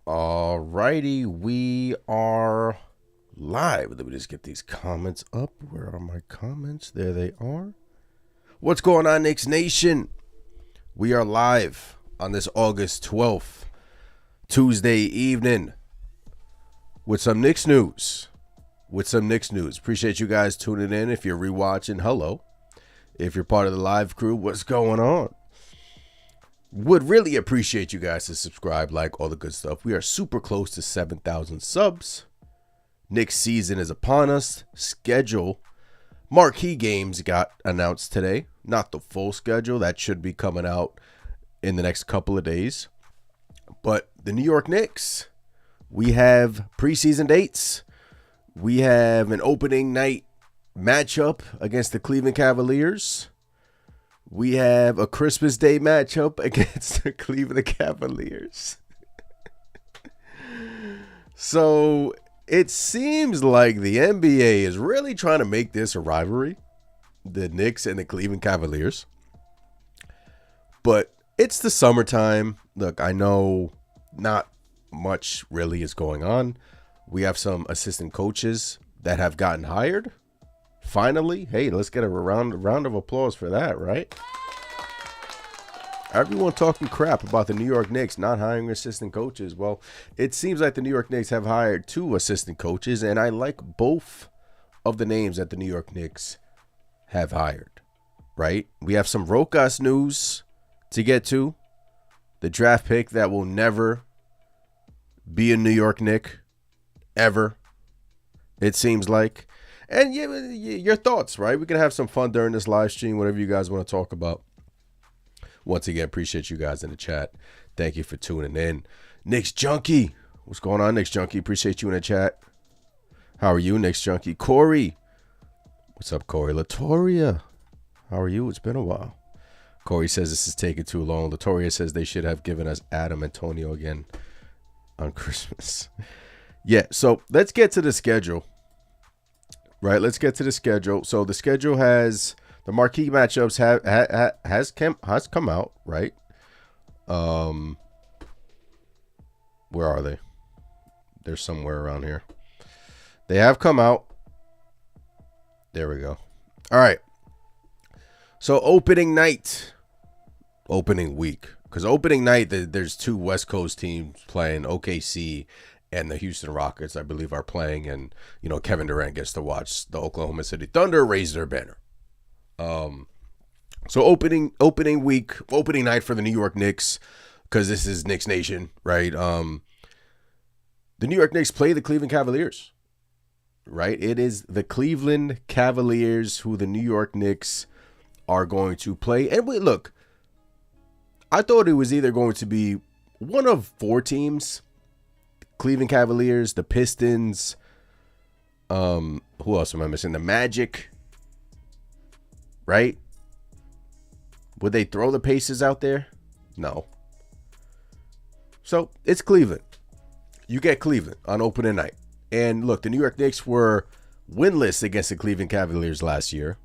Alrighty, we are live. Let me just get these comments up. Where are my comments? There they are. What's going on, Knicks Nation? We are live on this August 12th, Tuesday evening with some Knicks news. Appreciate you guys tuning in. If you're rewatching, hello. If you're part of the live crew, what's going on? Would really appreciate you guys to subscribe, like, all the good stuff. We are super close to 7,000 subs. Knicks season is upon us. Schedule. Marquee games got announced today. Not the full schedule. That should be coming out in the next couple of days. But the New York Knicks, we have preseason dates. We have an opening night matchup against the Cleveland Cavaliers. We have a Christmas Day matchup against the Cleveland Cavaliers. So it seems like the NBA is really trying to make this a rivalry, the Knicks and the Cleveland Cavaliers. But it's the summertime. Look, I know not much really is going on. We have some assistant coaches that have gotten hired. Finally, hey, let's get a round of applause for that, right? Everyone talking crap about the New York Knicks not hiring assistant coaches. Well, it seems like the New York Knicks have hired 2 assistant coaches, and I like both of the names that the New York Knicks have hired, right? We have some Rokas news to get to. The draft pick that will never be a New York Knick, ever, it seems like. And your thoughts, right? We can have some fun during this live stream, whatever you guys want to talk about. Once again, appreciate you guys in the chat. Thank you for tuning in. Knicks Junkie. What's going on, Knicks Junkie? Appreciate you in the chat. How are you, Knicks Junkie? Corey. What's up, Corey? Latoria. How are you? It's been a while. Corey says this is taking too long. Latoria says they should have given us Adam Antonio again on Christmas. Yeah, so let's get to the schedule. Right, let's get to the schedule. So the schedule has the marquee matchups has come out, right? Where are they? They're somewhere around here. They have come out. There we go. All right. So opening night, opening week, because opening night there's 2 West Coast teams playing, OKC and the Houston Rockets, I believe, are playing, and Kevin Durant gets to watch the Oklahoma City Thunder raise their banner. So opening week, opening night for the New York Knicks, because this is Knicks Nation, right? The New York Knicks play the Cleveland Cavaliers, right? It is the Cleveland Cavaliers who the New York Knicks are going to play. And wait, look, I thought it was either going to be one of 4 teams. Cleveland Cavaliers, the Pistons, who else am I missing? The Magic, right? Would they throw the Pacers out there? No. So it's Cleveland. You get Cleveland on opening night. And look, the New York Knicks were winless against the Cleveland Cavaliers last year,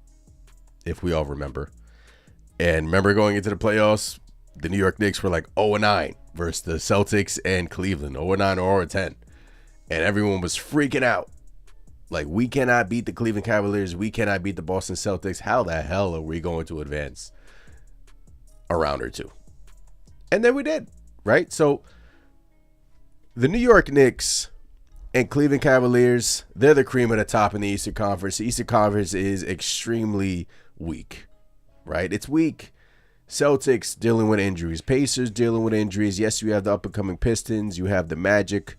if we all remember. And remember going into the playoffs, the New York Knicks were like 0-9 versus the Celtics and Cleveland, 0-9 or 0-10. And everyone was freaking out. Like, we cannot beat the Cleveland Cavaliers. We cannot beat the Boston Celtics. How the hell are we going to advance a round or 2? And then we did, right? So the New York Knicks and Cleveland Cavaliers, they're the cream of the top in the Eastern Conference. The Eastern Conference is extremely weak, right? It's weak. Celtics dealing with injuries. Pacers dealing with injuries. Yes, you have the up-and-coming Pistons. You have the Magic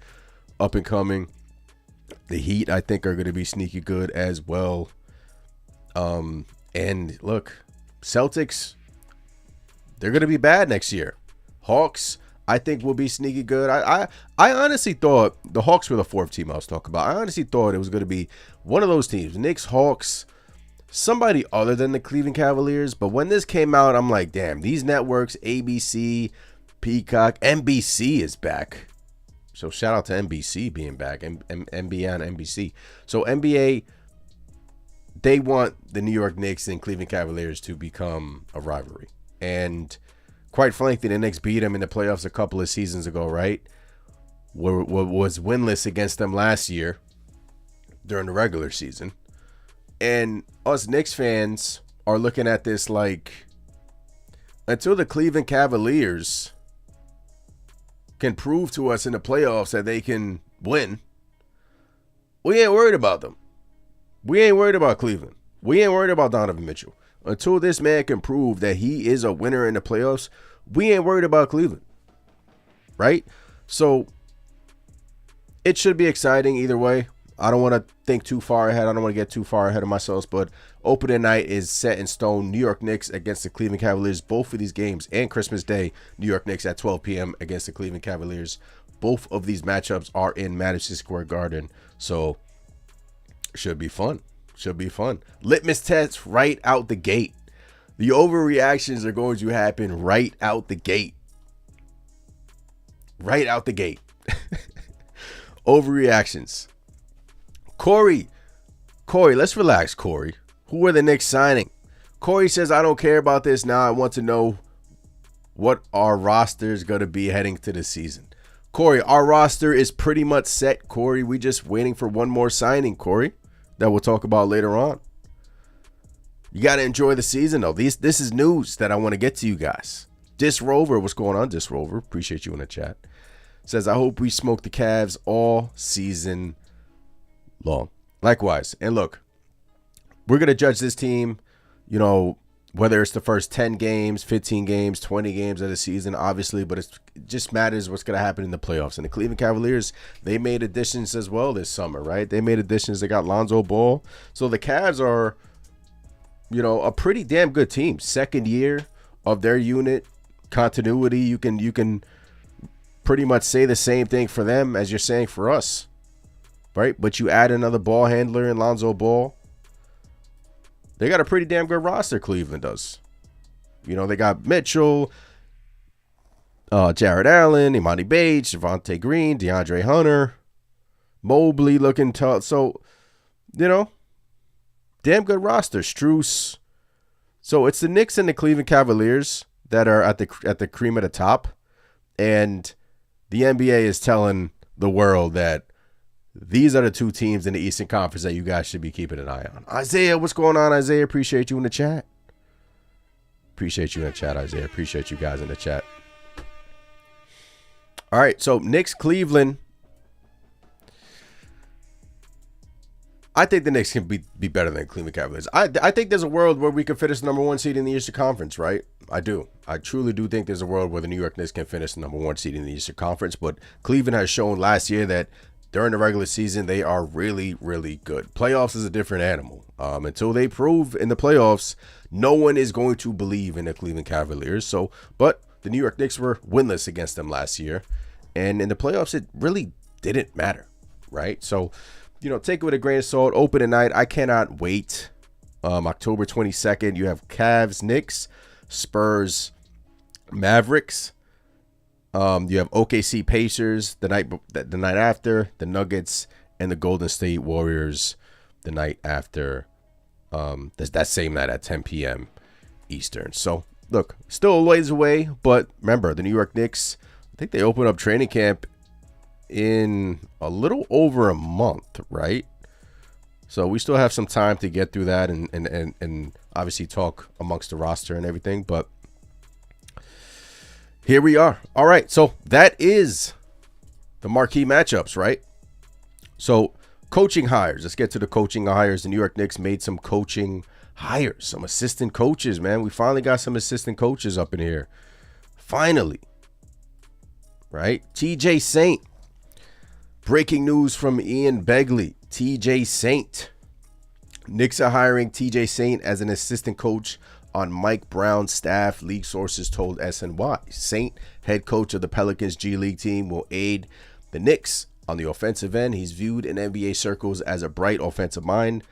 up-and-coming. The Heat, I think, are going to be sneaky good as well. And look, Celtics, they're going to be bad next year. Hawks, I think, will be sneaky good. I honestly thought the Hawks were the fourth team I was talking about. I honestly thought it was going to be one of those teams, Knicks, Hawks, somebody other than the Cleveland Cavaliers. But when this came out, I'm like, damn, these networks, ABC, Peacock, NBC is back. So shout out to NBC being back, NBA on NBC. So NBA, they want the New York Knicks and Cleveland Cavaliers to become a rivalry. And quite frankly, the Knicks beat them in the playoffs a couple of seasons ago, right? Was winless against them last year during the regular season. And us Knicks fans are looking at this like, until the Cleveland Cavaliers can prove to us in the playoffs that they can win, we ain't worried about them. We ain't worried about Cleveland. We ain't worried about Donovan Mitchell. Until this man can prove that he is a winner in the playoffs, we ain't worried about Cleveland. Right? So it should be exciting either way. I don't want to think too far ahead. I don't want to get too far ahead of myself, but opening night is set in stone. New York Knicks against the Cleveland Cavaliers. Both of these games, and Christmas Day, New York Knicks at 12 p.m. against the Cleveland Cavaliers. Both of these matchups are in Madison Square Garden, so should be fun. Should be fun. Litmus test right out the gate. The overreactions are going to happen right out the gate. Right out the gate. Overreactions. Corey, let's relax, Corey. Who are the Knicks signing? Corey says, I don't care about this now. I want to know what our roster is going to be heading to the season. Corey, our roster is pretty much set, Corey. We just waiting for one more signing, Corey, that we'll talk about later on. You got to enjoy the season, though. This is news that I want to get to you guys. Dis Rover, what's going on, Dis Rover? Appreciate you in the chat. Says, I hope we smoke the Cavs all season long. Likewise. And look, we're going to judge this team, you know, whether it's the first 10 games, 15 games, 20 games of the season, obviously, but it just matters what's going to happen in the playoffs. And the Cleveland Cavaliers, they made additions as well this summer, right? They made additions. They got Lonzo Ball. So the Cavs are, you know, a pretty damn good team. Second year of their unit, continuity. You can pretty much say the same thing for them as you're saying for us. Right? But you add another ball handler in Lonzo Ball. They got a pretty damn good roster, Cleveland does. You know, they got Mitchell, Jared Allen, Imani Bates, Javonte Green, DeAndre Hunter, Mobley looking tough. So, you know, damn good roster. Strus. So it's the Knicks and the Cleveland Cavaliers that are at the cream of the top. And the NBA is telling the world that these are the two teams in the Eastern Conference that you guys should be keeping an eye on. Isaiah, what's going on, Isaiah? Appreciate you in the chat. Appreciate you in the chat, Isaiah. Appreciate you guys in the chat. All right, so Knicks, Cleveland. I think the Knicks can be better than Cleveland Cavaliers. I think there's a world where we can finish the number one seed in the Eastern Conference, right? I do. I truly do think there's a world where the New York Knicks can finish the number one seed in the Eastern Conference. But Cleveland has shown last year that during the regular season, they are really, really good. Playoffs is a different animal. Until they prove in the playoffs, no one is going to believe in the Cleveland Cavaliers. So, but the New York Knicks were winless against them last year. And in the playoffs, it really didn't matter, right? So, you know, take it with a grain of salt. Open tonight. I cannot wait. October 22nd, you have Cavs, Knicks, Spurs, Mavericks. You have OKC Pacers the night after, the Nuggets and the Golden State Warriors the night after. That same night at 10 p.m. Eastern. So look, still a ways away, but remember the New York Knicks. I think they open up training camp in a little over a month, right? So we still have some time to get through that and obviously talk amongst the roster and everything, but here we are. All right, so that is the marquee matchups, right? So coaching hires. Let's get to the coaching hires. The New York Knicks made some coaching hires, some assistant coaches, man. We finally got some assistant coaches up in here. Finally. Right? T.J. Saint. Breaking news from Ian Begley. T.J. Saint. Knicks are hiring T.J. Saint as an assistant coach on Mike Brown's staff, league sources told SNY. Saint, head coach of the Pelicans G League team, will aid the Knicks on the offensive end. He's viewed in NBA circles as a bright offensive mind.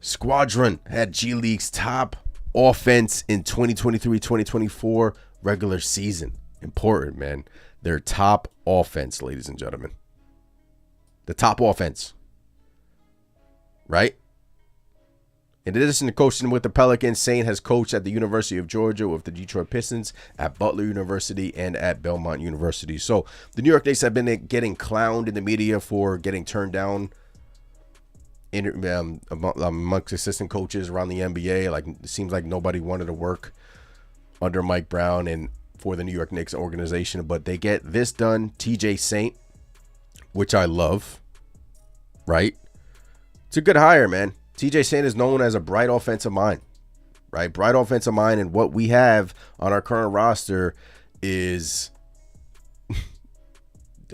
Squadron had G League's top offense in 2023-2024 regular season. Important, man. Their top offense, ladies and gentlemen. The top offense. Right? In addition to coaching with the Pelicans, Saint has coached at the University of Georgia with the Detroit Pistons, at Butler University, and at Belmont University. So the New York Knicks have been getting clowned in the media for getting turned down amongst assistant coaches around the NBA. Like, it seems like nobody wanted to work under Mike Brown and for the New York Knicks organization. But they get this done. T.J. Saint, which I love. Right? It's a good hire, man. T.J. Saint is known as a bright offensive mind, right? Bright offensive mind, and what we have on our current roster is, I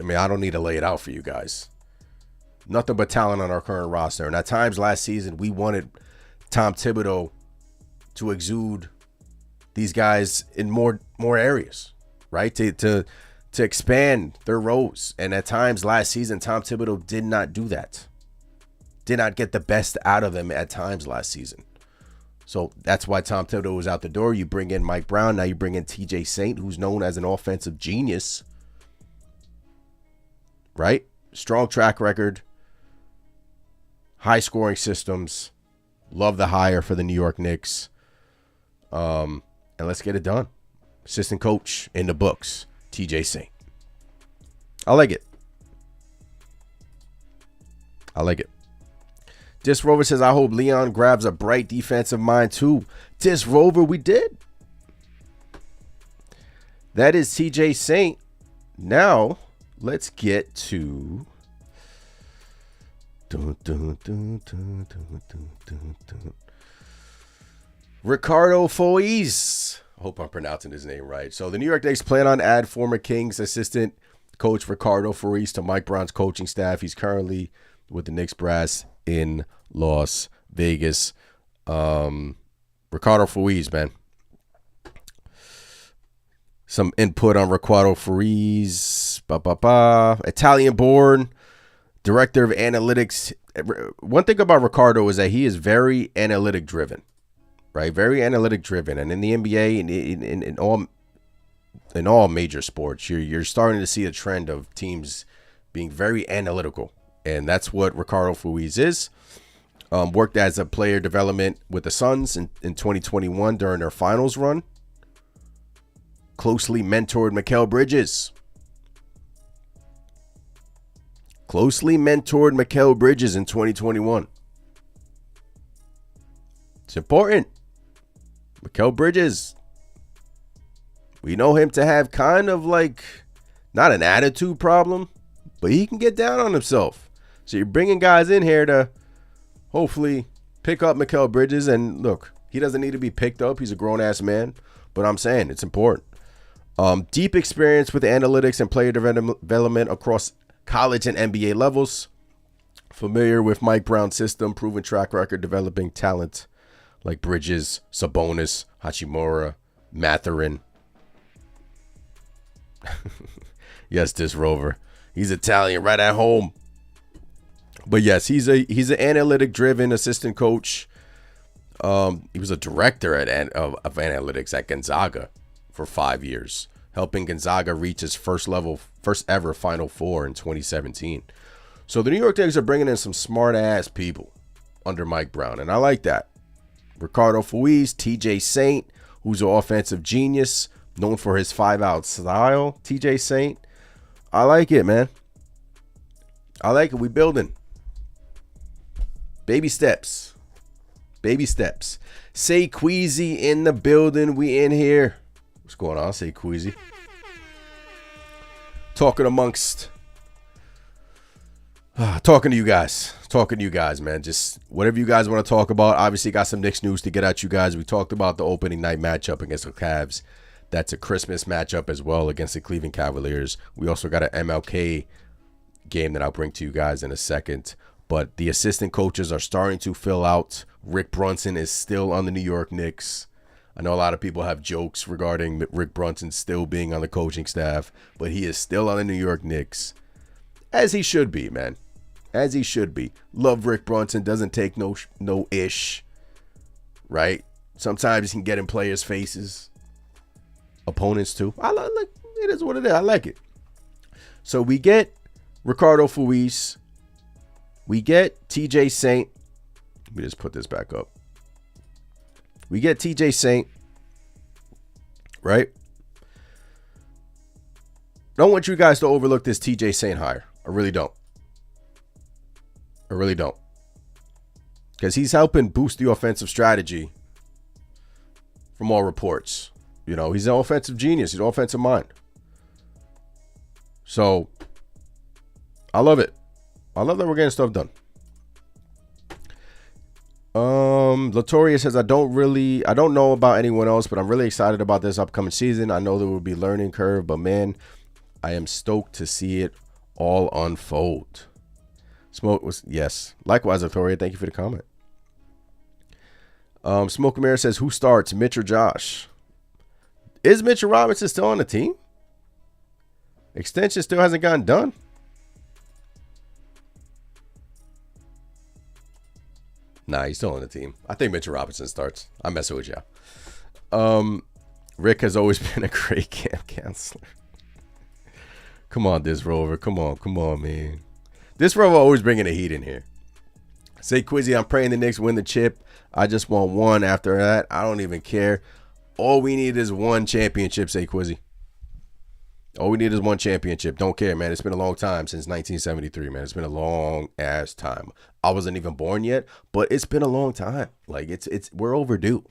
mean, I don't need to lay it out for you guys. Nothing but talent on our current roster. And at times last season, we wanted Tom Thibodeau to exude these guys in more areas, right? To expand their roles. And at times last season, Tom Thibodeau did not do that. Did not get the best out of them at times last season. So that's why Tom Thibodeau was out the door. You bring in Mike Brown. Now you bring in T.J. Saint, who's known as an offensive genius. Right? Strong track record. High scoring systems. Love the hire for the New York Knicks. And let's get it done. Assistant coach in the books, T.J. Saint. I like it. I like it. Dis Rover says, I hope Leon grabs a bright defensive mind too. Dis Rover, we did. That is T.J. Saint. Now, let's get to... Riccardo Fois. I hope I'm pronouncing his name right. So the New York Knicks plan on add former Kings assistant coach Riccardo Fois to Mike Brown's coaching staff. He's currently with the Knicks brass in Las Vegas. Riccardo Fois, man. Some input on Riccardo Fois. Italian born, director of analytics. One thing about Riccardo is that he is very analytic driven, right? Very analytic driven. And in the NBA and in all major sports, you're starting to see a trend of teams being very analytical. And that's what Riccardo Fois is. Worked as a player development with the Suns in 2021 during their finals run. Closely mentored Mikal Bridges. Closely mentored Mikal Bridges in 2021. It's important. Mikal Bridges. We know him to have kind of like, not an attitude problem, but he can get down on himself. So you're bringing guys in here to hopefully pick up Mikal Bridges. And look, he doesn't need to be picked up. He's a grown-ass man. But I'm saying it's important. Deep experience with analytics and player development across college and NBA levels. Familiar with Mike Brown's system. Proven track record developing talent like Bridges, Sabonis, Hachimura, Mathurin. Yes, this Rover. He's Italian right at home. But yes, he's an analytic driven assistant coach. He was a director of analytics at Gonzaga for 5 years, helping Gonzaga reach its first ever Final Four in 2017. So the New York Knicks are bringing in some smart ass people under Mike Brown, and I like that. Riccardo Fois, T.J. Saint, who's an offensive genius, known for his 5-out style. T.J. Saint, I like it, man. I like it. We building. Baby steps. Baby steps. Say Queasy in the building. We in here. What's going on? Say Queasy. Talking to you guys, man. Just whatever you guys want to talk about. Obviously, got some Knicks news to get at you guys. We talked about the opening night matchup against the Cavs. That's a Christmas matchup as well against the Cleveland Cavaliers. We also got an MLK game that I'll bring to you guys in a second. But the assistant coaches are starting to fill out. Rick Brunson is still on the New York Knicks. I know a lot of people have jokes regarding Rick Brunson still being on the coaching staff, but he is still on the New York Knicks. As he should be, man. As he should be. Love Rick Brunson. Doesn't take no ish. Right? Sometimes he can get in players' faces. Opponents too. It is what it is. I like it. So we get Riccardo Fois. We get T.J. Saint. Let me just put this back up. We get T.J. Saint. Right? Don't want you guys to overlook this T.J. Saint hire. I really don't. I really don't. Because he's helping boost the offensive strategy from all reports. You know, he's an offensive genius. He's an offensive mind. So, I love it. I love that we're getting stuff done. Latoria says, I don't know about anyone else, but I'm really excited about this upcoming season. I know there will be learning curve, but man, I am stoked to see it all unfold. Smoke was, yes. Likewise, Latoria, thank you for the comment. Smoke Amir says, who starts, Mitch or Josh? Is Mitchell Robinson still on the team? Extension still hasn't gotten done. Nah, he's still on the team. I think Mitchell Robinson starts. I'm messing with y'all. Rick has always been a great camp counselor. Come on, this Rover. Come on, man. This Rover always bringing the heat in here. Say Quizzy, I'm praying the Knicks win the chip. I just want one after that. I don't even care. All we need is one championship, say Quizzy. All we need is one championship. Don't care, man. It's been a long time since 1973, man. It's been a long ass time. I wasn't even born yet, but it's been a long time. Like we're overdue.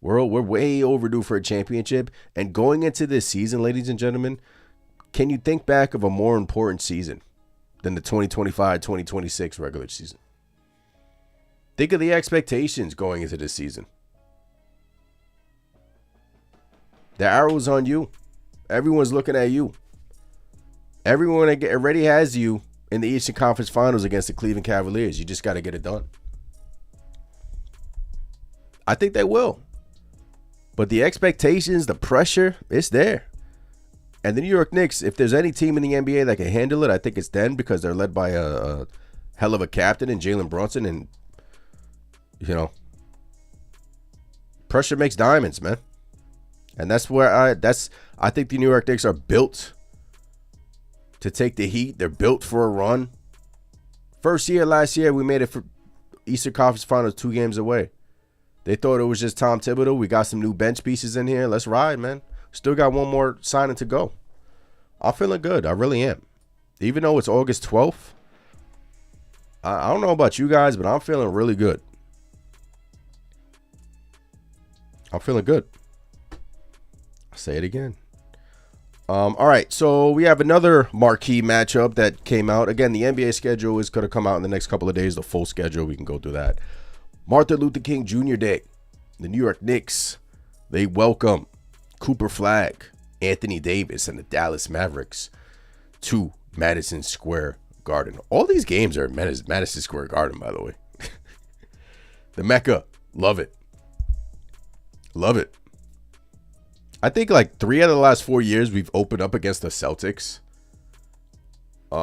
We're way overdue for a championship. And going into this season, ladies and gentlemen, can you think back of a more important season than the 2025-2026 regular season? Think of the expectations going into this season. The arrow's on you. Everyone's looking at you. Everyone already has you in the Eastern Conference Finals against the Cleveland Cavaliers. You just got to get it done. I think they will. But the expectations, the pressure, it's there. And the New York Knicks, if there's any team in the NBA that can handle it, I think it's them, because they're led by a hell of a captain in Jalen Brunson. And, you know, pressure makes diamonds, man. And that's where I think the New York Knicks are built to take the heat. They're built for a run. First year, last year, we made it for Eastern Conference Finals 2 games away. They thought it was just Tom Thibodeau. We got some new bench pieces in here. Let's ride, man. Still got one more signing to go. I'm feeling good. I really am. Even though it's August 12th, I don't know about you guys, but I'm feeling really good. I'm feeling good. I'll say it again. All right, so we have another marquee matchup that came out. Again, the NBA schedule is going to come out in the next couple of days, the full schedule. We can go through that. Martin Luther King Jr. Day. The New York Knicks, they welcome Cooper Flagg, Anthony Davis, and the Dallas Mavericks to Madison Square Garden. All these games are Madison Square Garden, by the way. The Mecca. Love it. Love it. I think like 3 out of the last 4 years we've opened up against the Celtics.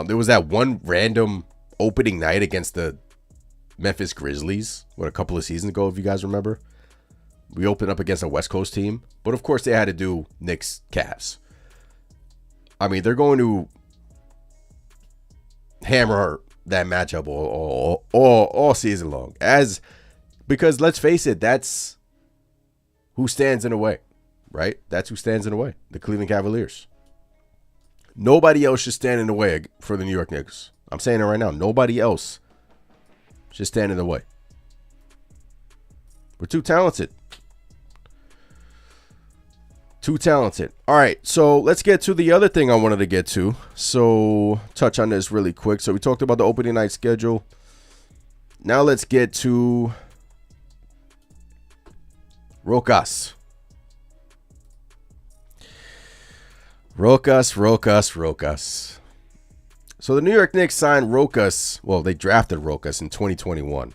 There was that one random opening night against the Memphis Grizzlies, a couple of seasons ago, if you guys remember. We opened up against a West Coast team, but of course they had to do Knicks Cavs. I mean, they're going to hammer that matchup all season long, because let's face it, that's who stands in the way. Right? That's who stands in the way. The Cleveland Cavaliers. Nobody else should stand in the way for the New York Knicks. I'm saying it right now. Nobody else should stand in the way. We're too talented. Too talented. All right, so let's get to the other thing I wanted to get to. So touch on this really quick. So we talked about the opening night schedule. Now let's get to Rokas. Rokas. So the New York Knicks signed Rokas. Well, they drafted Rokas in 2021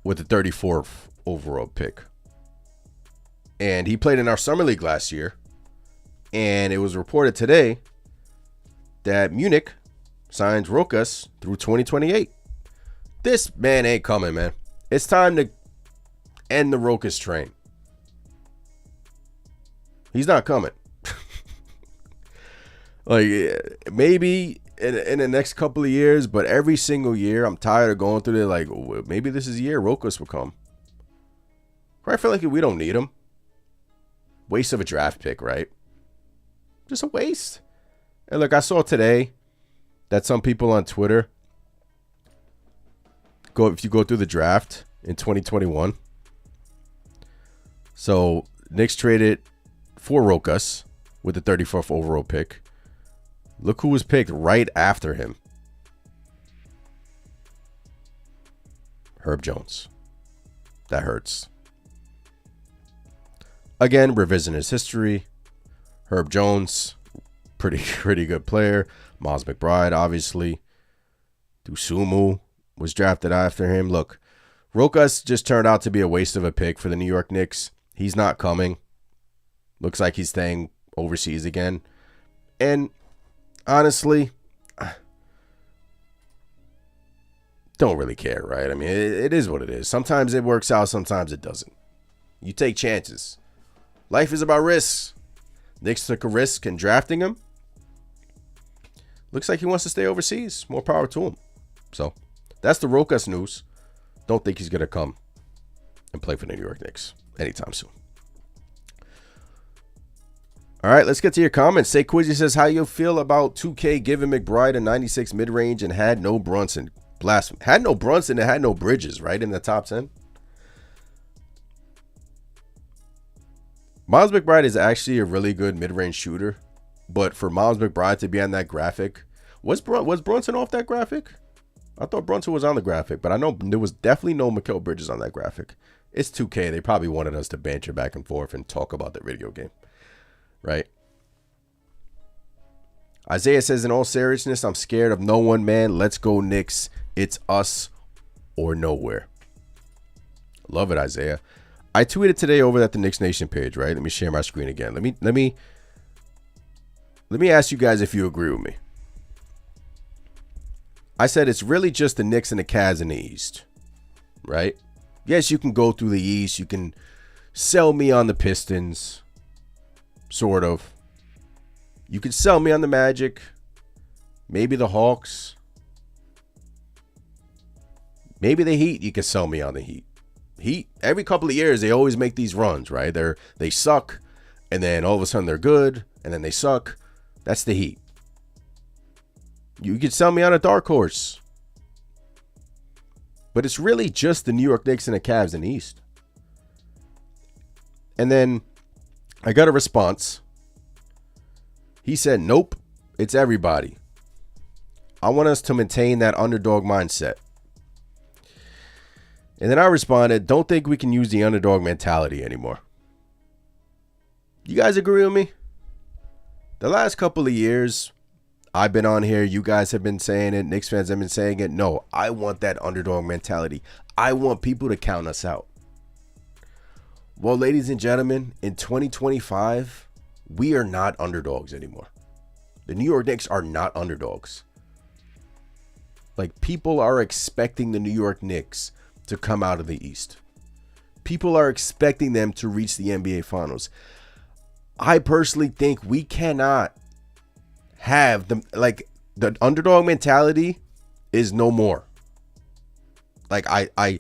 with the 34th overall pick. And he played in our summer league last year. And it was reported today that Munich signs Rokas through 2028. This man ain't coming, man. It's time to end the Rokas train. He's not coming. Like, maybe in the next couple of years, but every single year, I'm tired of going through it. Like, maybe this is the year Rokas will come. I feel like we don't need him. Waste of a draft pick, right? Just a waste. And look, I saw today that some people on Twitter, if you go through the draft in 2021, so Knicks traded for Rokas with the 34th overall pick. Look who was picked right after him. Herb Jones. That hurts. Again, revision his history. Herb Jones, pretty good player. Miles McBride, obviously. Dusumu was drafted after him. Look, Rokas just turned out to be a waste of a pick for the New York Knicks. He's not coming. Looks like he's staying overseas again. And honestly, don't really care, right? I mean, it is what it is. Sometimes it works out, sometimes it doesn't. You take chances. Life is about risks. Knicks took a risk in drafting him. Looks like he wants to stay overseas. More power to him. So, that's the Rokas news. Don't think he's going to come and play for the New York Knicks anytime soon. All right, let's get to your comments. Say Quizzy says, how you feel about 2K giving McBride a 96 mid-range and had no Brunson? Blasphemy. Had no Brunson and had no Bridges, right, in the top 10? Miles McBride is actually a really good mid-range shooter. But for Miles McBride to be on that graphic, was Brunson off that graphic? I thought Brunson was on the graphic, but I know there was definitely no Mikal Bridges on that graphic. It's 2K. They probably wanted us to banter back and forth and talk about the video game. Right? Isaiah says, in all seriousness, I'm scared of no one, man. Let's go Knicks. It's us or nowhere. Love it, Isaiah. I tweeted today over at the Knicks Nation page, right? Let me share my screen again. Let me ask you guys if you agree with me. I said it's really just the Knicks and the Cavs in the East, right? Yes, you can go through the East. You can sell me on the Pistons, sort of. You can sell me on the Magic, maybe the Hawks, maybe the Heat. You can sell me on the Heat. Heat, every couple of years, they always make these runs, right? They suck, and then all of a sudden they're good, and then they suck. That's the Heat. You could sell me on a dark horse. But it's really just the New York Knicks and the Cavs in the East. And then I got a response. He said, nope, it's everybody. I want us to maintain that underdog mindset. And then I responded, don't think we can use the underdog mentality anymore. You guys agree with me? The last couple of years, I've been on here. You guys have been saying it. Knicks fans have been saying it. No, I want that underdog mentality. I want people to count us out. Well, ladies and gentlemen, in 2025, we are not underdogs anymore. The New York Knicks are not underdogs. Like, people are expecting the New York Knicks to come out of the East. People are expecting them to reach the NBA Finals. I personally think we cannot have the underdog mentality is no more. Like, I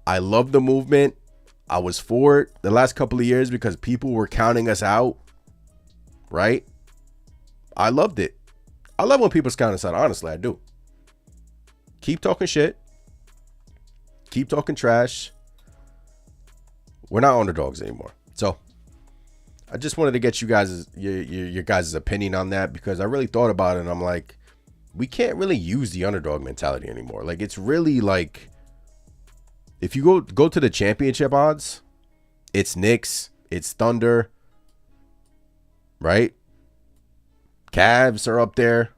love the movement. I was for it the last couple of years because people were counting us out. Right? I loved it. I love when people's counting us out. Honestly, I do. Keep talking shit. Keep talking trash. We're not underdogs anymore. So I just wanted to get you guys your guys' opinion on that, because I really thought about it and I'm like, we can't really use the underdog mentality anymore. Like, it's really like, if you go to the championship odds, it's Knicks, it's Thunder, right? Cavs are up there.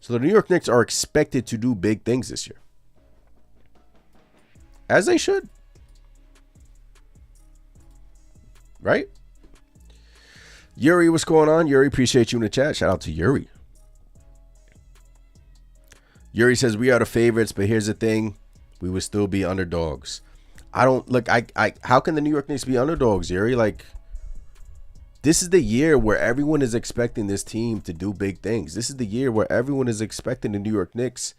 So the New York Knicks are expected to do big things this year. As they should. Right? Yuri, what's going on? Yuri, appreciate you in the chat. Shout out to Yuri. Yuri says, we are the favorites, but here's the thing. We would still be underdogs. I don't, look, how can the New York Knicks be underdogs, Yuri? Like, this is the year where everyone is expecting this team to do big things. This is the year where everyone is expecting the New York Knicks.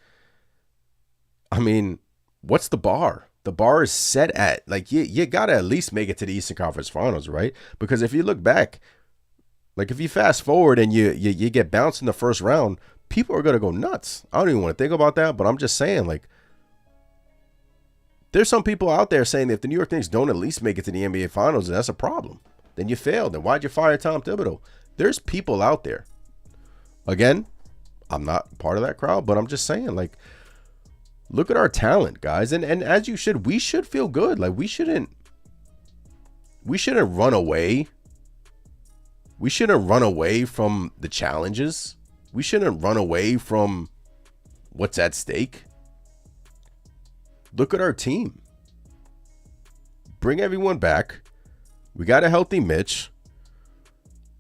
I mean, what's the bar? The bar is set at, like, you got to at least make it to the Eastern Conference Finals, right? Because if you look back, like, if you fast forward and you get bounced in the first round, people are going to go nuts. I don't even want to think about that, but I'm just saying, like, there's some people out there saying that if the New York Knicks don't at least make it to the NBA Finals, that's a problem. Then you failed. Then why'd you fire Tom Thibodeau? There's people out there. Again, I'm not part of that crowd, but I'm just saying, like, look at our talent, guys. And as you should, we should feel good. Like, we shouldn't run away. We shouldn't run away from the challenges. We shouldn't run away from what's at stake. Look at our team. Bring everyone back. We got a healthy Mitch.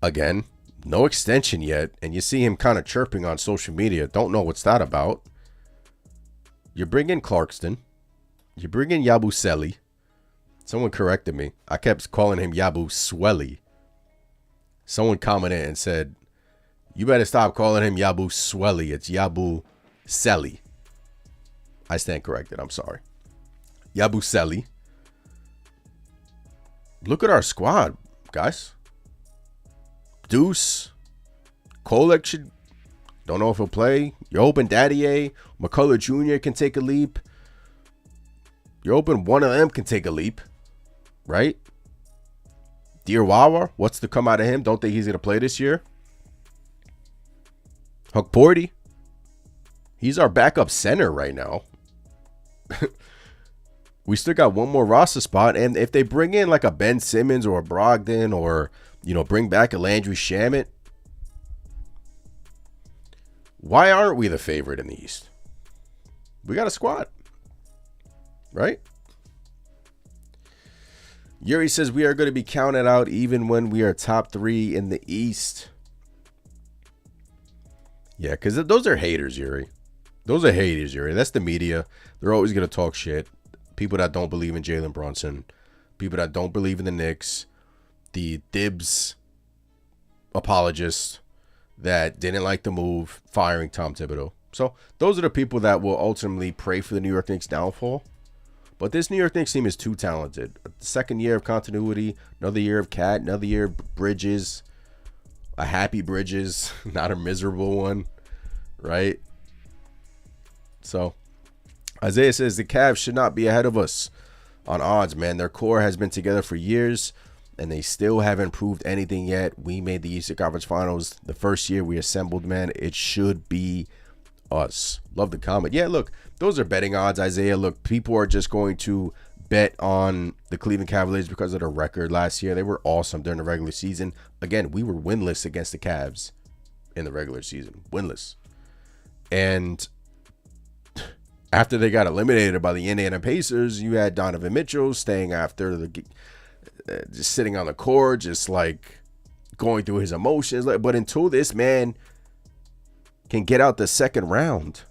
Again, no extension yet. And you see him kind of chirping on social media. Don't know what's that about. You bring in Clarkston. You bring in Yabusele. Someone corrected me. I kept calling him Yabusele. Someone commented and said, you better stop calling him Yabusele. It's Yabusele. I stand corrected. I'm sorry. Yabusele. Look at our squad, guys. Deuce. Kolek should. Don't know if he'll play. You're hoping Daddier, McCullough Jr. can take a leap. You're hoping one of them can take a leap. Right? Dear Wawa, what's to come out of him? Don't think he's going to play this year. Huck Porty. He's our backup center right now. We still got one more roster spot. And if they bring in like a Ben Simmons or a Brogdon or, you know, bring back a Landry Shamet, why aren't we the favorite in the East? We got a squad. Right? Yuri says we are going to be counted out even when we are top 3 in the East. Yeah, because those are haters, Yuri. Those are haters, Yuri. That's the media. They're always going to talk shit. People that don't believe in Jalen Brunson. People that don't believe in the Knicks. The Dibs apologists that didn't like the move, firing Tom Thibodeau. So those are the people that will ultimately pray for the New York Knicks' downfall. But this New York Knicks team is too talented. Second year of continuity, another year of Cat, another year of Bridges. A happy Bridges, not a miserable one, right? So, Isaiah says the Cavs should not be ahead of us on odds, man. Their core has been together for years, and they still haven't proved anything yet. We made the Eastern Conference Finals the first year we assembled, man. It should be us. Love the comment. Yeah, look, those are betting odds, Isaiah. Look, people are just going to bet on the Cleveland Cavaliers because of the record last year. They were awesome during the regular season. Again, we were winless against the Cavs in the regular season. Winless. And after they got eliminated by the Indiana Pacers, you had Donovan Mitchell staying after the just sitting on the court, just like going through his emotions. But until this man can get out the second round,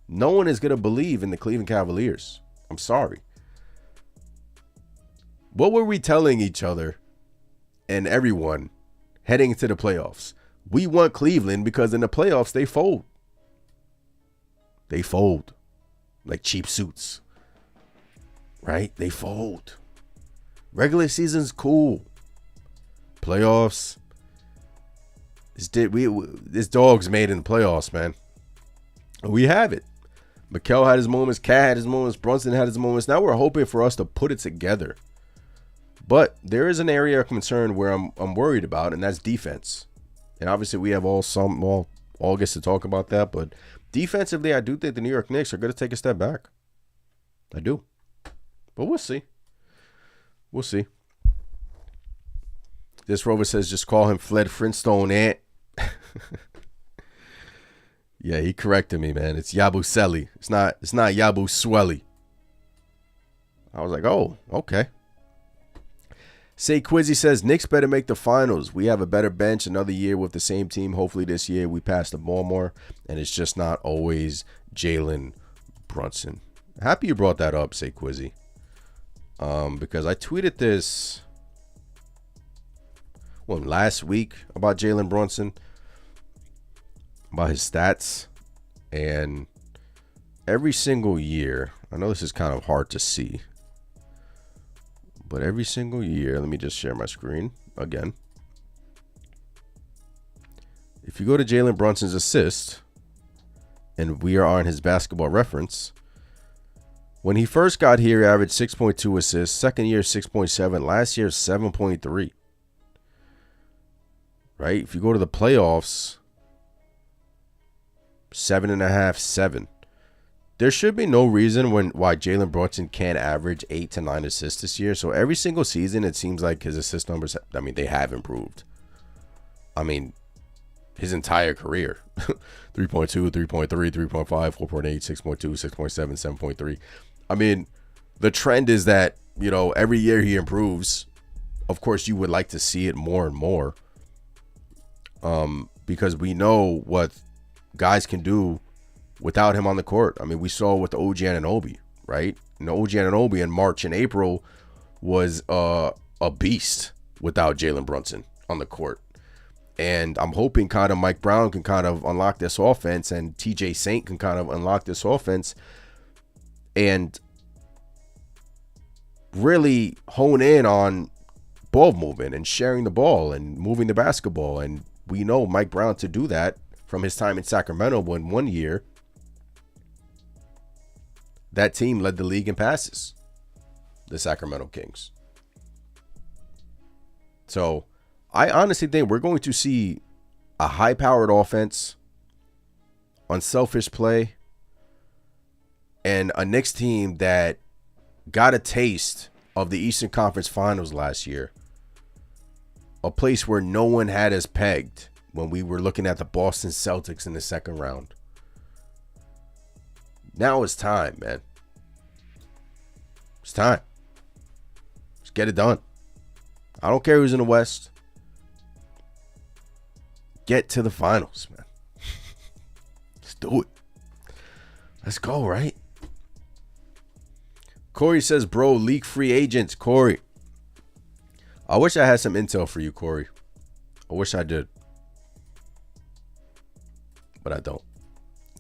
no one is going to believe in the Cleveland Cavaliers. I'm sorry. What were we telling each other and everyone heading into the playoffs? We want Cleveland because in the playoffs, they fold. They fold like cheap suits, right? They fold. Regular season's cool. Playoffs, this dog's made in the playoffs, man. We have it. Mikal had his moments. Cat had his moments. Brunson had his moments. Now we're hoping for us to put it together. But there is an area of concern where I'm worried about, and that's defense. And obviously we have all August to talk about that. But defensively, I do think the New York Knicks are going to take a step back. I do. But we'll see. We'll see. This Rover says just call him Fred Flintstone Ant. Yeah, he corrected me, man. It's Yabusele. It's not Yabusele. I was like, oh, okay. Say Quizzy says, Knicks better make the finals. We have a better bench another year with the same team. Hopefully this year we pass the ball more. And it's just not always Jalen Brunson. Happy you brought that up, Say Quizzy. Because I tweeted this last week about Jalen Brunson, about his stats. And every single year, I know this is kind of hard to see, but every single year, let me just share my screen again. If you go to Jalen Brunson's assist, and we are on his basketball reference, when he first got here, he averaged 6.2 assists. Second year, 6.7. Last year, 7.3. Right? If you go to the playoffs, 7.5, 7. There should be no reason why Jalen Brunson can't average 8 to 9 assists this year. So every single season, it seems like his assist numbers, they have improved. His entire career. 3.2, 3.3, 3.5, 4.8, 6.2, 6.7, 7.3. The trend is that, every year he improves. Of course, you would like to see it more and more. Because we know what guys can do without him on the court. We saw with OG Anunoby, right? And OG Anunoby in March and April was a beast without Jalen Brunson on the court. And I'm hoping kind of Mike Brown can kind of unlock this offense, and T.J. Saint can kind of unlock this offense and really hone in on ball movement and sharing the ball and moving the basketball. And we know Mike Brown to do that from his time in Sacramento, when one year that team led the league in passes, the Sacramento Kings. So I honestly think we're going to see a high-powered offense, unselfish play, and a Knicks team that got a taste of the Eastern Conference Finals last year. A place where no one had us pegged when we were looking at the Boston Celtics in the second round. Now it's time, man. It's time. Let's get it done. I don't care who's in the West. Get to the finals, man. Let's do it. Let's go, right? Corey says, bro, leak free agents. Corey, I wish I had some intel for you, Corey. I wish I did. But I don't.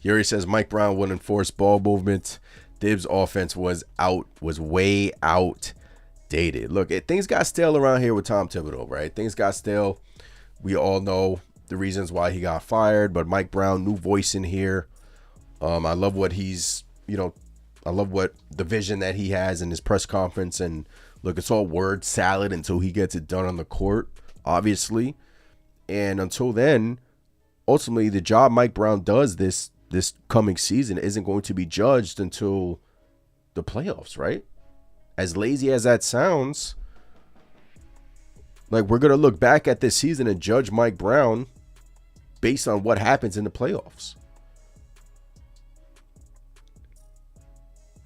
Yuri says Mike Brown wouldn't enforce ball movement. Dibs' offense was way outdated. Look, things got stale around here with Tom Thibodeau, right? Things got stale. We all know the reasons why he got fired, but Mike Brown, new voice in here. I love what he's, I love what the vision that he has in his press conference. And look, it's all word salad until he gets it done on the court, obviously. And until then, ultimately, the job Mike Brown does this coming season isn't going to be judged until the playoffs, right? As lazy as that sounds, like, we're going to look back at this season and judge Mike Brown based on what happens in the playoffs.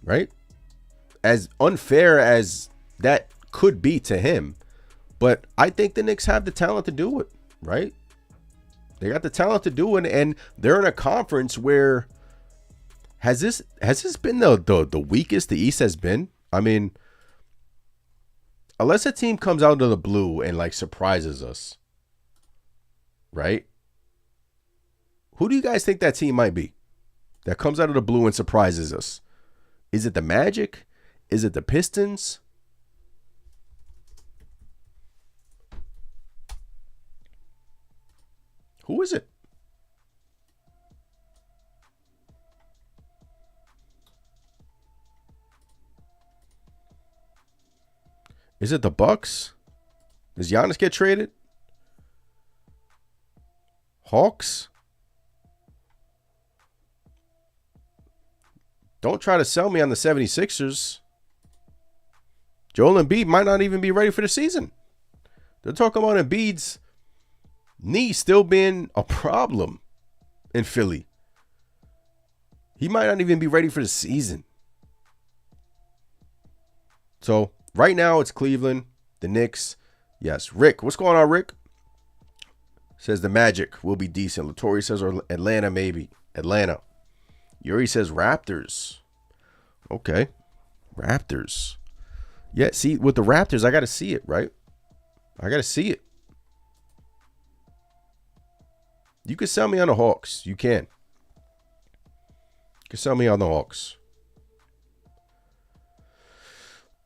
Right? As unfair as that could be to him, but I think the Knicks have the talent to do it, right? They got the talent to do it, and they're in a conference where has this been the weakest the East has been? Unless a team comes out of the blue and like surprises us, right? Who do you guys think that team might be that comes out of the blue and surprises us? Is it the Magic? Is it the Pistons? Who is it? Is it the Bucks? Does Giannis get traded? Hawks? Don't try to sell me on the 76ers. Joel Embiid might not even be ready for the season. They're talking about Embiid's knee still being a problem in Philly. He might not even be ready for the season. So right now it's Cleveland, the Knicks. Yes, Rick. What's going on, Rick? Says the Magic will be decent. Latori says Atlanta maybe. Atlanta. Yuri says Raptors. Okay. Raptors. Yeah, see, with the Raptors, I got to see it, right? I got to see it. You can sell me on the Hawks. You can. You can sell me on the Hawks.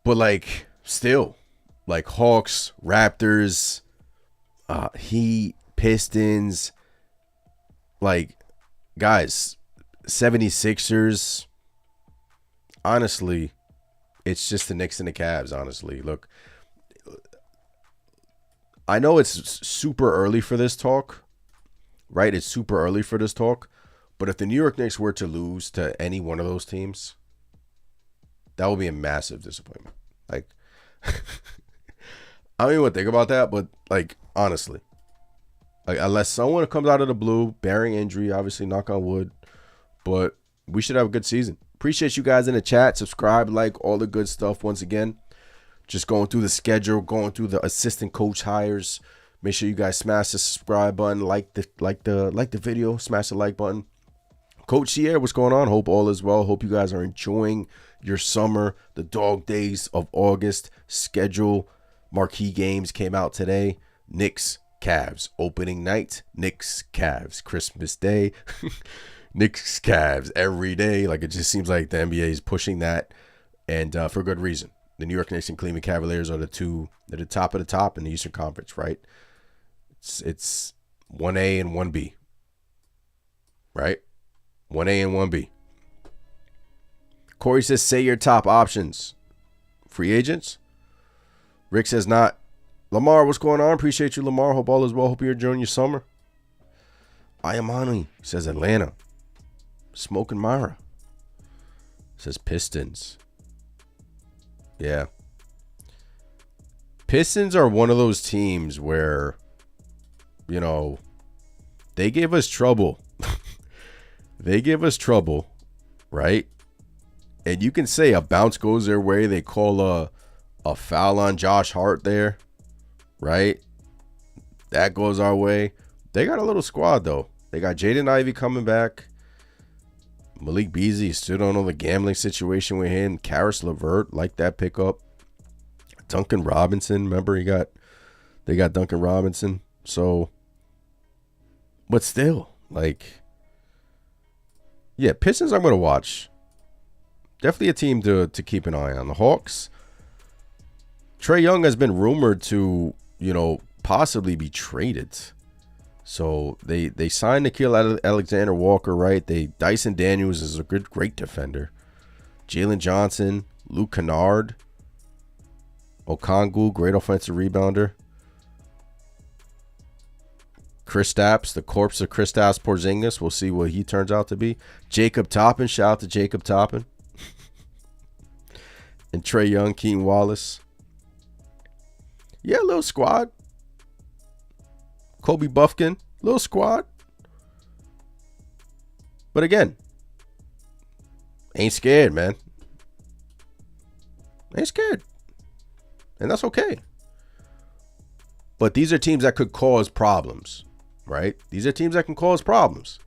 But, like, still, like, Hawks, Raptors, Heat, Pistons, like, guys, 76ers, honestly, it's just the Knicks and the Cavs, honestly. Look, I know it's super early for this talk, right? It's super early for this talk. But if the New York Knicks were to lose to any one of those teams, that would be a massive disappointment. Like, I don't even want to think about that, but, like, honestly, like, unless someone comes out of the blue, bearing injury, obviously, knock on wood, but we should have a good season. Appreciate you guys in the chat. Subscribe, like, all the good stuff. Once again, just going through the schedule, going through the assistant coach hires. Make sure you guys smash the subscribe button, like the video, smash the like button. Coach Sierra, what's going on? Hope all is well. Hope you guys are enjoying your summer. The dog days of August schedule. Marquee games came out today. Knicks, Cavs. Opening night, Knicks, Cavs. Christmas Day, Knicks, Cavs. Every day. Like, it just seems like the NBA is pushing that, and for good reason. The New York Knicks and Cleveland Cavaliers are they're the top of the top in the Eastern Conference, right? It's 1A and 1B, right? 1A and 1B. Corey says, say your top options. Free agents? Rick says not. Lamar, what's going on? Appreciate you, Lamar. Hope all is well. Hope you're enjoying your summer. Ayamani says Atlanta. Smoking Mara says Pistons. Yeah. Pistons are one of those teams where, you know, they gave us trouble. They give us trouble, right? And you can say a bounce goes their way. They call a foul on Josh Hart there, right? That goes our way. They got a little squad, though. They got Jaden Ivey coming back. Malik Beasley, still don't know the gambling situation with him. Karis LeVert, like that pickup. Duncan Robinson, remember they got Duncan Robinson. So, but still, like, yeah, Pistons I'm going to watch. Definitely a team to keep an eye on. The Hawks. Trae Young has been rumored to, you know, possibly be traded. So they signed Nickeil Alexander Walker, right? Dyson Daniels is a great defender. Jalen Johnson, Luke Kennard, Okongwu, great offensive rebounder. Kristaps, the corpse of Kristaps Porzingis. We'll see what he turns out to be. Jacob Toppin, shout out to Jacob Toppin. And Trae Young, Keaton Wallace. Yeah, little squad. Kobe Buffkin, little squad. But again, ain't scared, man. Ain't scared. And that's okay. But these are teams that could cause problems, right? These are teams that can cause problems,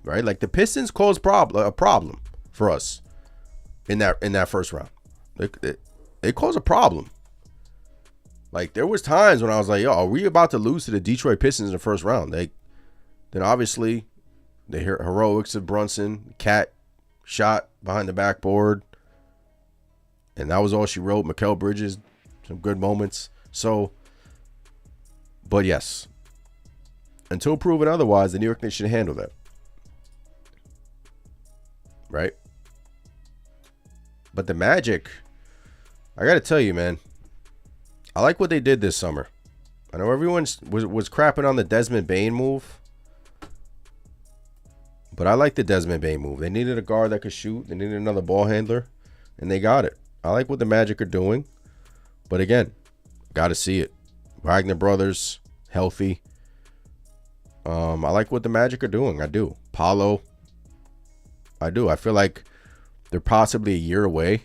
right? Like the Pistons caused a problem for us in that first round. It caused a problem. Like, there was times when I was like, yo, are we about to lose to the Detroit Pistons in the first round? Then obviously the heroics of Brunson, Cat shot behind the backboard, and that was all she wrote. Mikal Bridges, some good moments. So, but yes, until proven otherwise, the New York Knicks should handle that. Right? But the Magic, I got to tell you, man, I like what they did this summer. I know everyone was crapping on the Desmond Bane move, but I like the Desmond Bane move. They needed a guard that could shoot. They needed another ball handler, and they got it. I like what the Magic are doing, but again, got to see it. Wagner brothers, healthy. I like what the Magic are doing. I do. Paolo, I do. I feel like they're possibly a year away.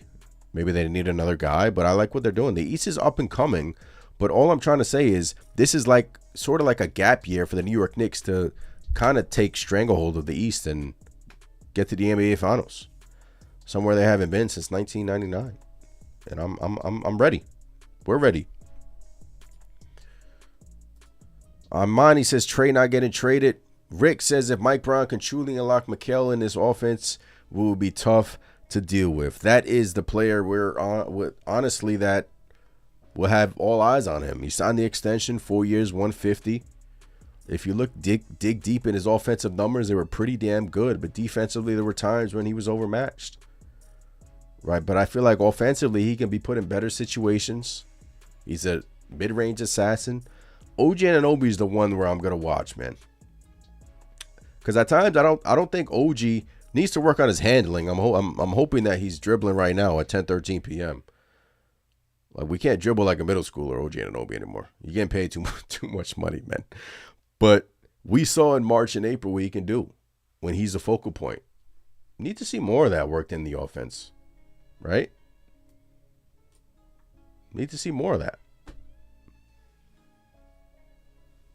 Maybe they need another guy, but I like what they're doing. The East is up and coming, but all I'm trying to say is this is like sort of like a gap year for the New York Knicks to kind of take stranglehold of the East and get to the NBA Finals, somewhere they haven't been since 1999. And I'm ready. We're ready. Monty says Trey not getting traded. Rick says if Mike Brown can truly unlock Mikal in this offense, we will be tough to deal with. That is the player we're on with. Honestly, that will have all eyes on him. He signed the extension, 4 years, 150. If you dig deep in his offensive numbers, they were pretty damn good. But defensively, there were times when he was overmatched. Right, but I feel like offensively, he can be put in better situations. He's a mid-range assassin. OG Anunoby is the one where I'm gonna watch, man. Because at times I don't think OG needs to work on his handling. I'm hoping that he's dribbling right now at 10:13 p.m. Like, we can't dribble like a middle schooler, OG Anunoby, anymore. You're getting paid too much money, man. But we saw in March and April what he can do when he's a focal point. Need to see more of that worked in the offense, right? Need to see more of that.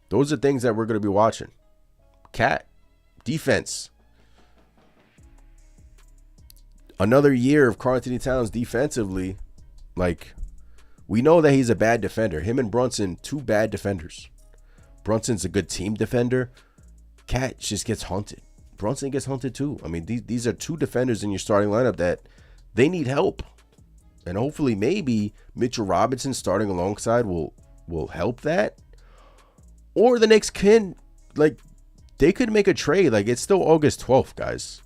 Those are things that we're going to be watching. Cat, defense. Another year of Karl-Anthony Towns defensively. Like, we know that he's a bad defender. Him and Brunson, two bad defenders. Brunson's a good team defender. Cat just gets hunted. Brunson gets hunted too. I mean, these are two defenders in your starting lineup that they need help. And hopefully maybe Mitchell Robinson starting alongside will help that. Or the Knicks can, like, they could make a trade. Like, it's still August 12th, guys.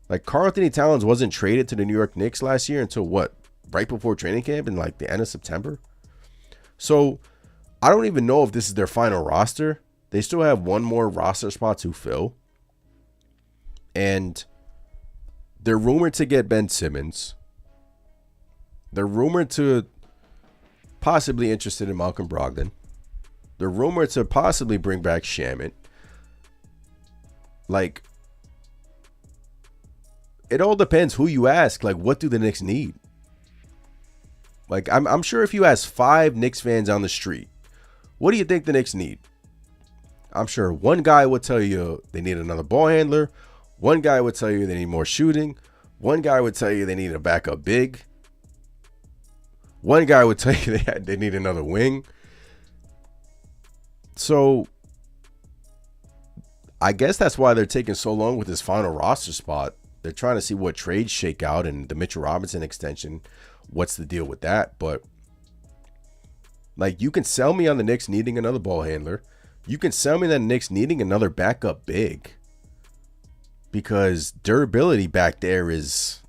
Like, Karl-Anthony Towns wasn't traded to the New York Knicks last year until what? Right before training camp in, like, the end of September. So, I don't even know if this is their final roster. They still have one more roster spot to fill. And they're rumored to get Ben Simmons. They're rumored to possibly interested in Malcolm Brogdon. They're rumored to possibly bring back Shamet. Like, it all depends who you ask. Like, what do the Knicks need? Like, I'm sure if you ask 5 Knicks fans on the street, what do you think the Knicks need? I'm sure one guy would tell you they need another ball handler. One guy would tell you they need more shooting. One guy would tell you they need a backup big. One guy would tell you they need another wing. So, I guess that's why they're taking so long with this final roster spot. They're trying to see what trades shake out, and the Mitchell Robinson extension, what's the deal with that? But, like, you can sell me on the Knicks needing another ball handler. You can sell me that the Knicks needing another backup big. Because durability back there is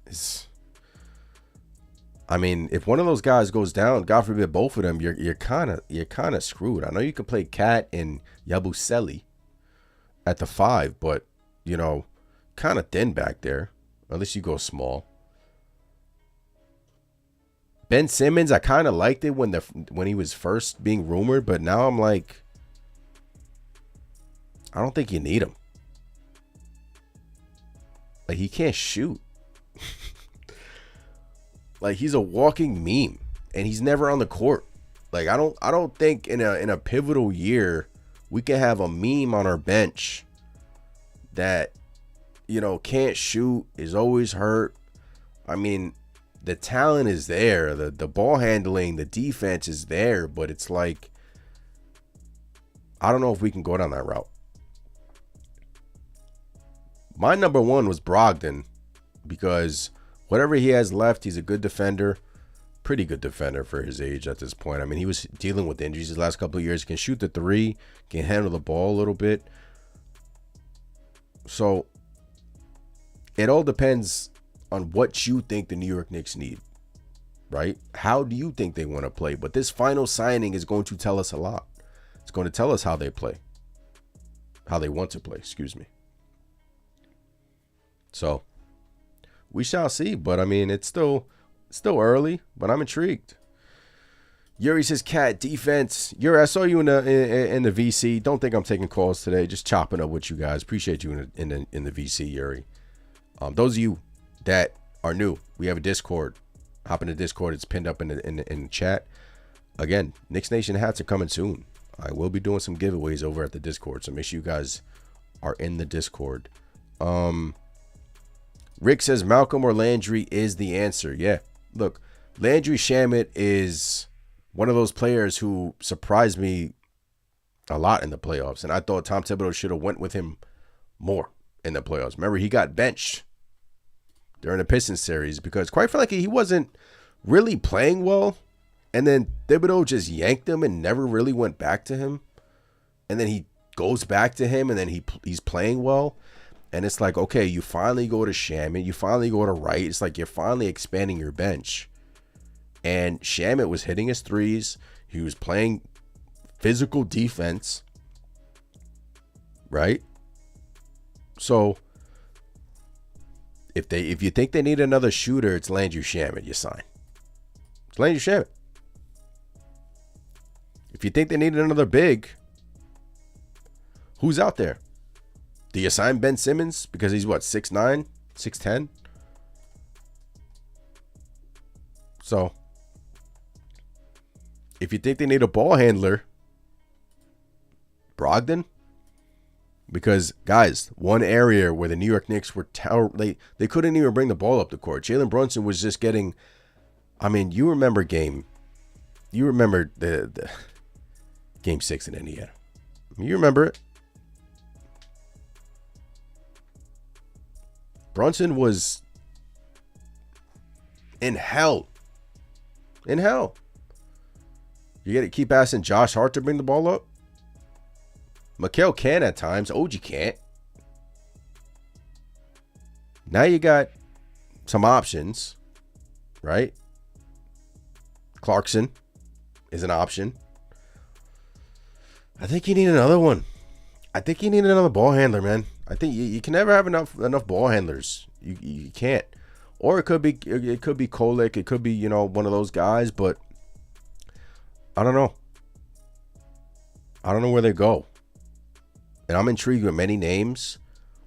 I mean, if one of those guys goes down, God forbid both of them, you're kind of screwed. I know you can play Cat and Yabusele at the 5, but you know, kind of thin back there. Unless you go small. Ben Simmons, I kind of liked it when he was first being rumored, but now I'm like, I don't think you need him. Like, he can't shoot. Like, he's a walking meme, and he's never on the court. Like, I don't think in a pivotal year we can have a meme on our bench that, you know, can't shoot, is always hurt. I mean, the talent is there, the ball handling, the defense is there, but it's like, I don't know if we can go down that route. My number 1 was Brogdon, because whatever he has left, he's a good defender. Pretty good defender for his age at this point. I mean, he was dealing with injuries his last couple of years. He can shoot the 3, can handle the ball a little bit. So, it all depends on what you think the New York Knicks need, right? How do you think they want to play? But this final signing is going to tell us a lot. It's going to tell us how they play. How they want to play, excuse me. So, we shall see. But, I mean, it's still early, but I'm intrigued. Yuri says, Cat, defense. Yuri, I saw you in the VC. Don't think I'm taking calls today. Just chopping up with you guys. Appreciate you in the VC, Yuri. Those of you that are new, we have a Discord. Hop in the Discord. It's pinned up in the chat. Again, Knicks Nation hats are coming soon. I will be doing some giveaways over at the Discord, so make sure you guys are in the Discord. Rick says Malcolm or Landry is the answer. Yeah, look, Landry Shamet is one of those players who surprised me a lot in the playoffs, and I thought Tom Thibodeau should have went with him more in the playoffs. Remember, he got benched during the Pistons series because, quite frankly, he wasn't really playing well, and then Thibodeau just yanked him and never really went back to him, and then he goes back to him, and then he's playing well, and it's like, okay, you finally go to Shamet, you finally go to Wright. It's like you're finally expanding your bench, and Shamet was hitting his threes. He was playing physical defense, right? So if you think they need another shooter, it's Landry Shamet. You sign. It's Landry Shamet. If you think they need another big, who's out there? Do you sign Ben Simmons because he's what, 6'9", 6'10"? So if you think they need a ball handler, Brogdon. Because, guys, one area where the New York Knicks were they couldn't even bring the ball up the court. Jalen Brunson was just getting, I mean, you remember the Game 6 in Indiana. You remember it. Brunson was in hell. In hell. You got to keep asking Josh Hart to bring the ball up. Mikal can at times. OG can't. Now you got some options, right? Clarkson is an option. I think you need another one. I think you need another ball handler, man. I think you can never have enough ball handlers. You can't. Or it could be Kolek. It could be, one of those guys, but I don't know. I don't know where they go. And I'm intrigued with many names,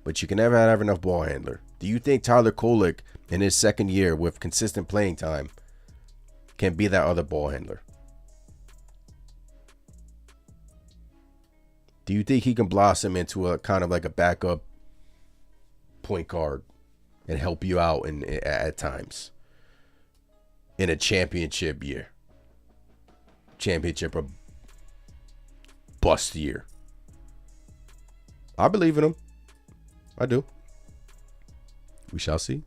but you can never have enough ball handler. Do you think Tyler Kolek in his second year with consistent playing time can be that other ball handler? Do you think he can blossom into a kind of like a backup point guard and help you out at times in a championship year? Championship or bust year. I believe in him. I do. We shall see.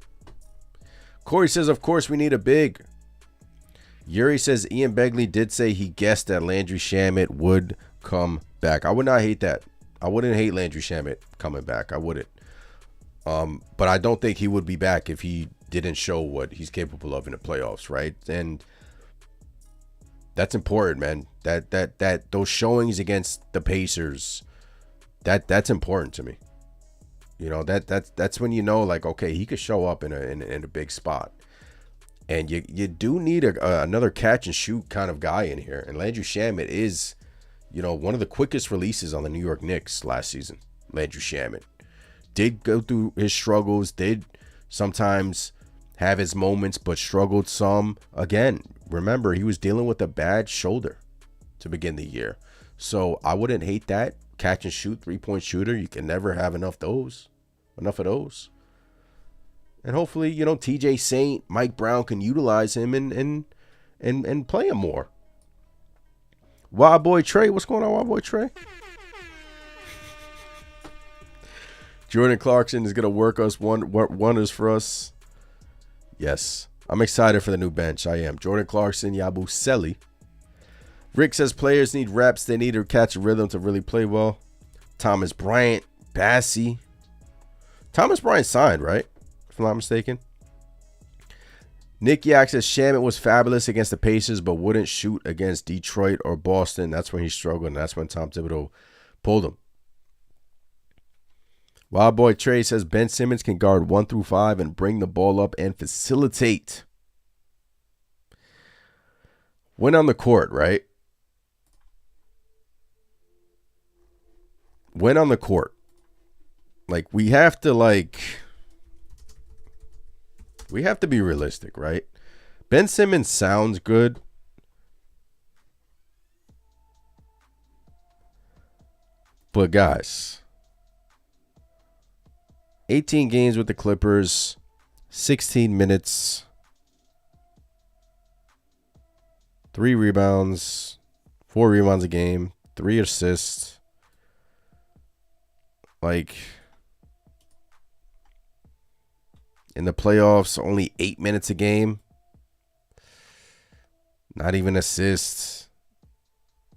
Corey says, of course, we need a big. Yuri says, Ian Begley did say he guessed that Landry Shamet would come back. I would not hate that. I wouldn't hate Landry Shamet coming back. I wouldn't. But I don't think he would be back if he didn't show what he's capable of in the playoffs, right? And that's important, man. That those showings against the Pacers, that's important to me. That's when like, okay, he could show up in a big spot. And you do need another catch and shoot kind of guy in here. And Landry Shamet is, one of the quickest releases on the New York Knicks last season. Landry Shamet did go through his struggles, did sometimes have his moments, but struggled some. Again, remember, he was dealing with a bad shoulder to begin the year. So I wouldn't hate that. Catch and shoot, 3-point shooter. You can never have enough of those. And hopefully, TJ Saint, Mike Brown can utilize him and play him more. Wild Boy Trey, what's going on, Wild Boy Trey? Jordan Clarkson is gonna work us wonders for us. Yes, I'm excited for the new bench. I am. Jordan Clarkson, Yabusele. Rick says players need reps. They need to catch a rhythm to really play well. Thomas Bryant, Bassie. Thomas Bryant signed, right? If I'm not mistaken. Nick Yak says Shamet was fabulous against the Pacers, but wouldn't shoot against Detroit or Boston. That's when he struggled, and that's when Tom Thibodeau pulled him. Wild Boy Trey says Ben Simmons can guard 1 through 5 and bring the ball up and facilitate. When on the court, right? When on the court. Like, we have to, We have to be realistic, right? Ben Simmons sounds good. But guys, 18 games with the Clippers, 16 minutes, 3 rebounds, 4 rebounds a game, 3 assists. Like, in the playoffs, only 8 minutes a game. Not even assists.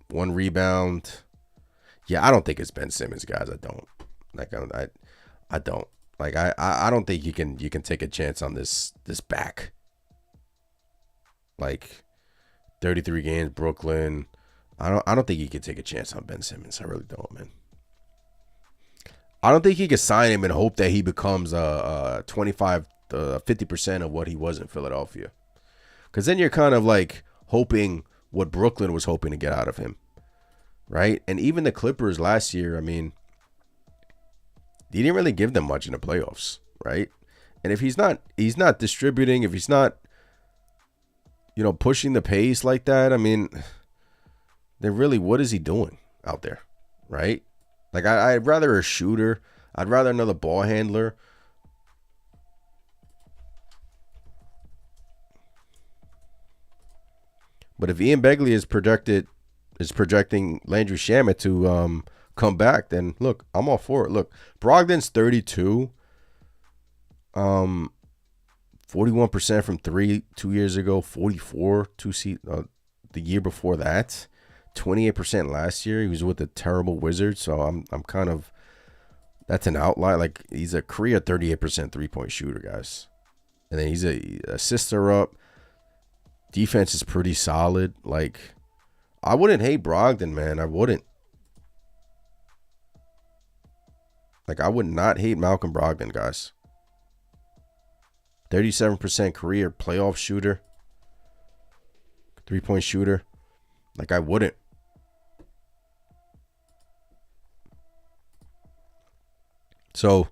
1 rebound. Yeah, I don't think it's Ben Simmons, guys. I don't. I don't. Like, I don't think you can take a chance on this back. Like, 33 games, Brooklyn. I don't think you can take a chance on Ben Simmons. I really don't, man. I don't think he could sign him and hope that he becomes 25 to 50% of what he was in Philadelphia. Because then you're kind of like hoping what Brooklyn was hoping to get out of him. Right? And even the Clippers last year, I mean, he didn't really give them much in the playoffs, right? And if he's not distributing, if he's not, pushing the pace like that, I mean, then really, what is he doing out there, right? Like, I'd rather a shooter. I'd rather another ball handler. But if Ian Begley is projecting Landry Shamet to come back, then look, I'm all for it. Look, Brogdon's 32. 41% from 3 2 years ago, 44 the year before that, 28% last year. He was with the terrible Wizards, so I'm kind of, that's an outlier. Like, he's a career 38% 3-point shooter, guys. And then he's a assister up. Defense is pretty solid. Like, I wouldn't hate Brogdon, man. I wouldn't. Like, I would not hate Malcolm Brogdon, guys. 37% career playoff shooter. 3-point shooter. Like, I wouldn't. So,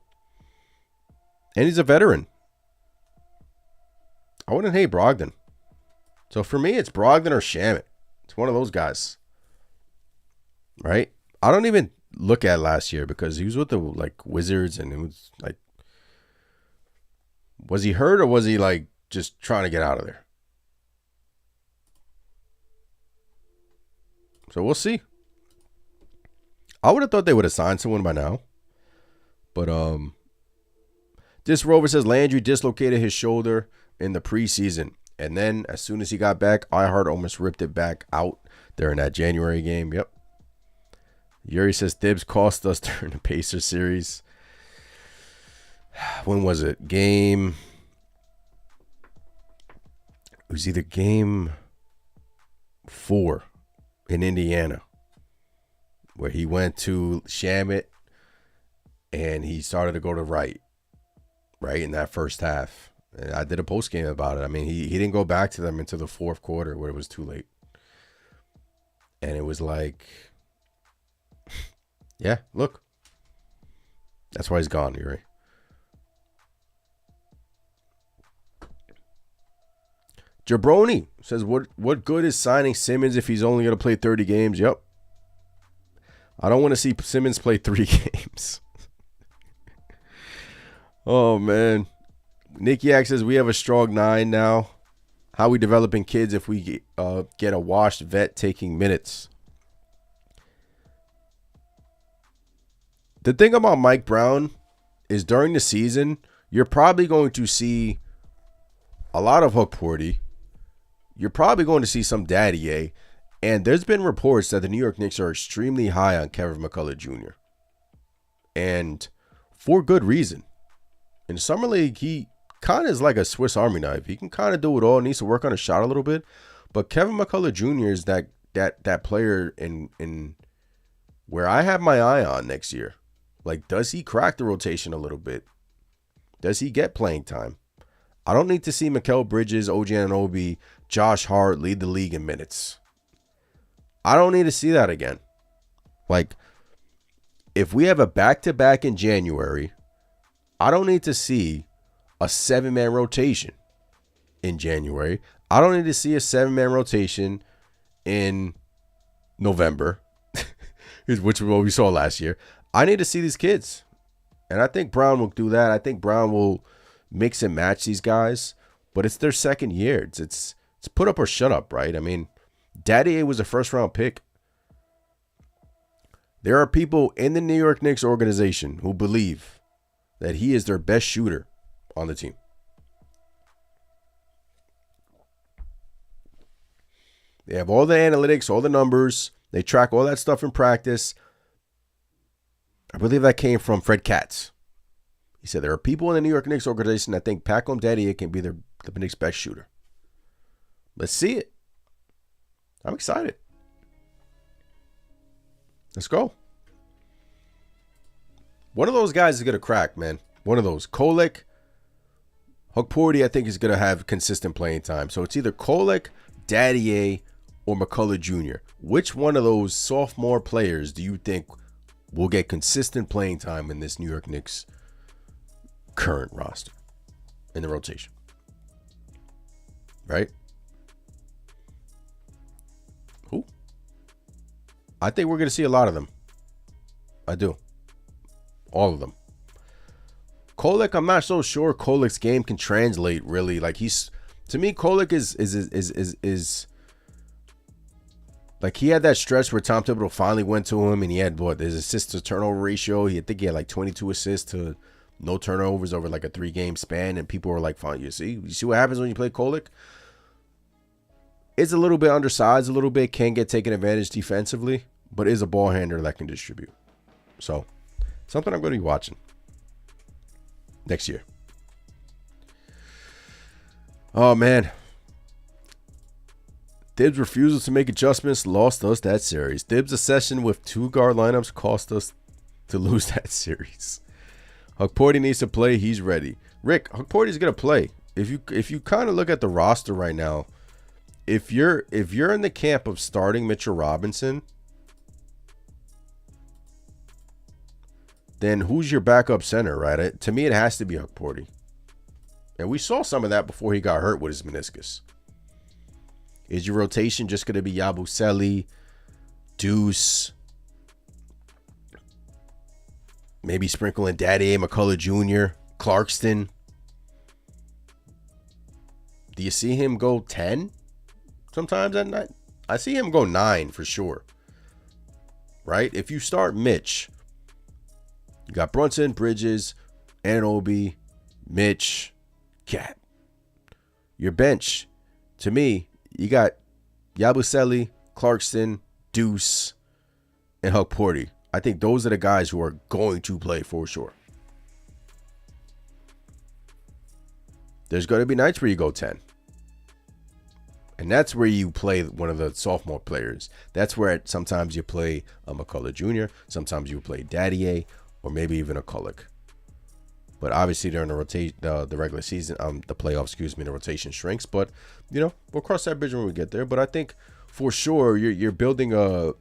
and he's a veteran. I wouldn't hate Brogdon. So, for me, it's Brogdon or Shamet. It's one of those guys. Right? I don't even look at last year because he was with the, Wizards, and it was, was he hurt or was he, just trying to get out of there? So we'll see. I would have thought they would have signed someone by now. But this Rover says Landry dislocated his shoulder in the preseason. And then as soon as he got back, iHeart almost ripped it back out during that January game. Yep. Yuri says Thibs cost us during the Pacers series. When was it? It was either game 4 in Indiana, where he went to Shamet and he started to go to right in that first half. And I did a post game about it. I mean, he didn't go back to them until the fourth quarter where it was too late. And it was like, yeah, look. That's why he's gone, Yuri. Jabroni says, what good is signing Simmons if he's only going to play 30 games? Yep. I don't want to see Simmons play 3 games. Oh, man. Nick Yak says, we have a strong 9 now. How are we developing kids if we get a washed vet taking minutes? The thing about Mike Brown is during the season, you're probably going to see a lot of Hook Porty. You're probably going to see some Daddy. And there's been reports that the New York Knicks are extremely high on Kevin McCullough Jr. And for good reason. In Summer League, he kind of is like a Swiss Army knife. He can kind of do it all. Needs to work on his shot a little bit. But Kevin McCullough Jr. is that player in where I have my eye on next year. Like, does he crack the rotation a little bit? Does he get playing time? I don't need to see Mikal Bridges, OG Anunoby, Josh Hart lead the league in minutes. I don't need to see that again. Like, if we have a back-to-back in January, I don't need to see a 7-man rotation in January. I don't need to see a 7-man rotation in November, which is what we saw last year. I need to see these kids. And I think Brown will do that. I think Brown will mix and match these guys. But it's their second year. It's put up or shut up, right? I mean, Daddy A was a first-round pick. There are people in the New York Knicks organization who believe that he is their best shooter on the team. They have all the analytics, all the numbers. They track all that stuff in practice. I believe that came from Fred Katz. He said there are people in the New York Knicks organization that think Pacom Daddy can be the Knicks' best shooter. Let's see it. I'm excited. Let's go. One of those guys is going to crack, man. One of those. Kolek, Hukporti, I think, is going to have consistent playing time. So it's either Kolek, Daddy A, or McCullough Jr. Which one of those sophomore players do you think will get consistent playing time in this New York Knicks current roster in the rotation? Right? Who? I think we're going to see a lot of them. I do. All of them. Kolek, I'm not so sure Kolek's game can translate really. Like to me, Kolek is like he had that stretch where Tom Thibodeau finally went to him and he had his assist to turnover ratio. I think he had like 22 assists to no turnovers over like a 3-game span. And people were like, fine, you see what happens when you play Kolek? It's a little bit undersized, a little bit, can get taken advantage defensively, but is a ball handler that can distribute. So, something I'm going to be watching next year. Oh, man. Thibs' refusal to make adjustments lost us that series. Thibs' accession with 2 guard lineups cost us to lose that series. Hukporti needs to play. He's ready. Rick, Hukporti's going to play. If you kind of look at the roster right now, if you're in the camp of starting Mitchell Robinson, then who's your backup center, right? To me, it has to be Hukporti. And we saw some of that before he got hurt with his meniscus. Is your rotation just going to be Yabusele, Deuce, maybe sprinkle in Daddy A, McCullough Jr., Clarkston? Do you see him go 10 sometimes at night? I see him go 9 for sure. Right? If you start Mitch, you got Brunson, Bridges, Anunoby, Mitch, Cat. Your bench, to me, you got Yabusele, Clarkston, Deuce, and Hukporti. I think those are the guys who are going to play for sure. There's going to be nights where you go 10. And that's where you play one of the sophomore players. That's where sometimes you play a McCullough Jr., sometimes you play Daddy A, or maybe even a Kolek. But obviously during the regular season, the playoffs, the rotation shrinks. But, we'll cross that bridge when we get there. But I think for sure you're building a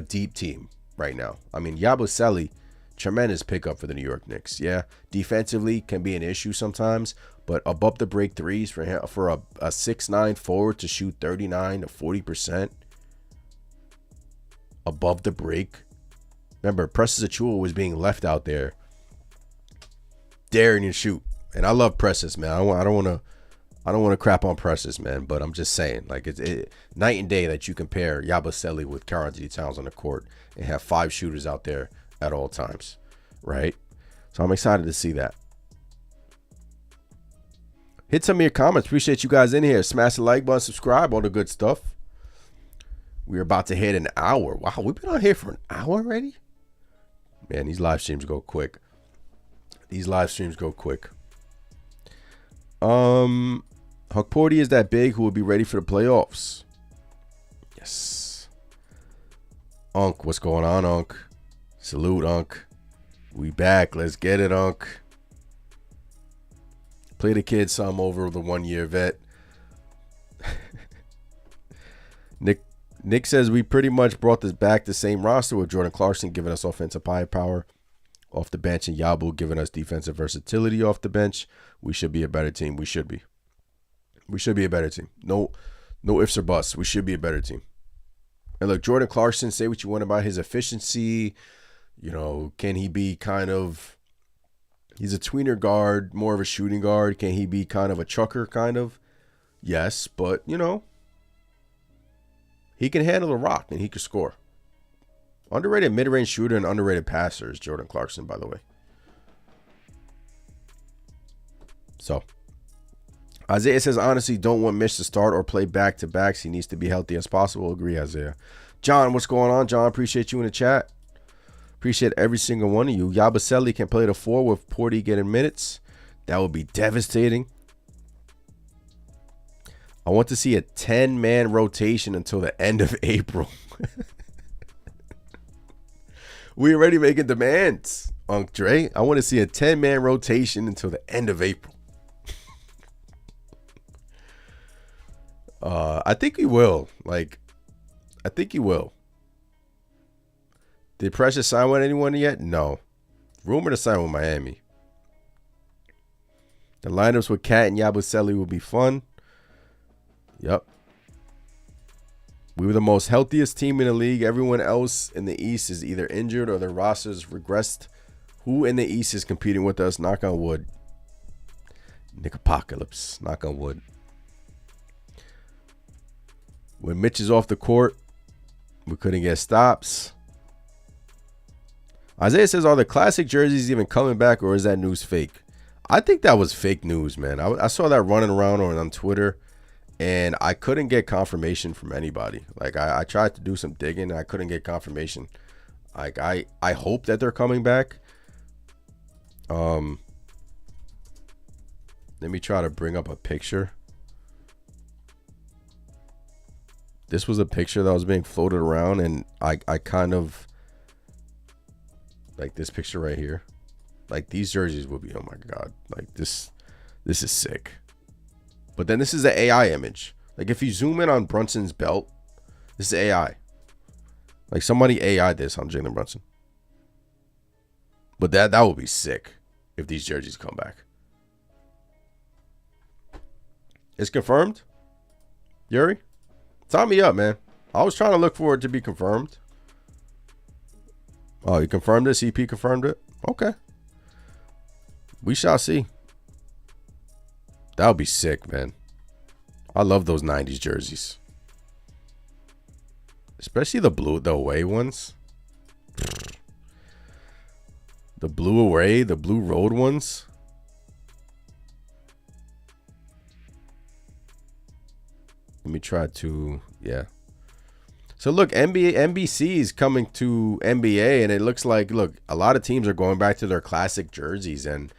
deep team right now. I mean, Yabusele, tremendous pickup for the New York Knicks. Yeah, defensively can be an issue sometimes. But above the break threes for a 6'9" forward to shoot 39 to 40% above the break. Remember, Precious Achiuwa was being left out there daring to shoot. And I love Precious, man. I don't want to crap on Precious, man, but I'm just saying, like, it's night and day that you compare Yabusele with Karl-Anthony Towns on the court and have 5 shooters out there at all times, right? So I'm excited to see that. Hit some of your comments. Appreciate you guys in here. Smash the like button, subscribe, all the good stuff. We're about to hit an hour. Wow, we've been on here for an hour already? Man, these live streams go quick. Hukporti is that big who will be ready for the playoffs. Yes. Unc, what's going on, Unc? Salute, Unc. We back. Let's get it, Unc. Play the kid some over the 1-year vet. Nick says we pretty much brought this back the same roster with Jordan Clarkson giving us offensive firepower. off the bench and Yabu giving us defensive versatility off the bench, we should be a better team. We should be. We should be a better team. No ifs or buts. We should be a better team. And look, Jordan Clarkson, say what you want about his efficiency. You know, can he be kind of, he's a tweener guard, more of a shooting guard. Can he be kind of a chucker kind of? Yes, but, you know, he can handle a rock and he can score. Underrated mid-range shooter and underrated passer is Jordan Clarkson, by the way. So, Isaiah says, honestly, don't want Mitch to start or play back-to-backs. He needs to be healthy as possible. Agree, Isaiah. John, what's going on? John, appreciate you in the chat. Appreciate every single one of you. Yabusele can play the 4 with Porty getting minutes. That would be devastating. I want to see a 10-man rotation until the end of April. We already making demands, Unc Dre. I want to see a 10-man rotation until the end of April. I think he will. I think he will. Did Precious sign with anyone yet? No. Rumored to sign with Miami. The lineups with Cat and Yabusele will be fun. Yep. We were the most healthiest team in the league. Everyone else in the East is either injured or their rosters regressed. Who in the East is competing with us? Knock on wood. Nick Apocalypse. Knock on wood. When Mitch is off the court, we couldn't get stops. Isaiah says, are the classic jerseys even coming back, or is that news fake? I think that was fake news, man. I saw that running around on Twitter, and I couldn't get confirmation from anybody. Like, I tried to do some digging, and I couldn't get confirmation. Like, I hope that they're coming back. Let me try to bring up a picture. This was a picture that was being floated around, and I kind of like this picture right here. Like, these jerseys will be, oh my God, like this is sick. But then this is the AI image. Like, if you zoom in on Brunson's belt, this is AI. Like, somebody AI'd this on Jalen Brunson. But that would be sick if these jerseys come back. It's confirmed? Yuri? Sign me up, man. I was trying to look for it to be confirmed. Oh, you confirmed it? CP confirmed it? Okay. We shall see. That would be sick, man. I love those 90s jerseys. Especially the away ones. The blue away, the blue road ones. Let me try to, yeah. So look, NBC is coming to NBA, and it looks like, look, a lot of teams are going back to their classic jerseys, and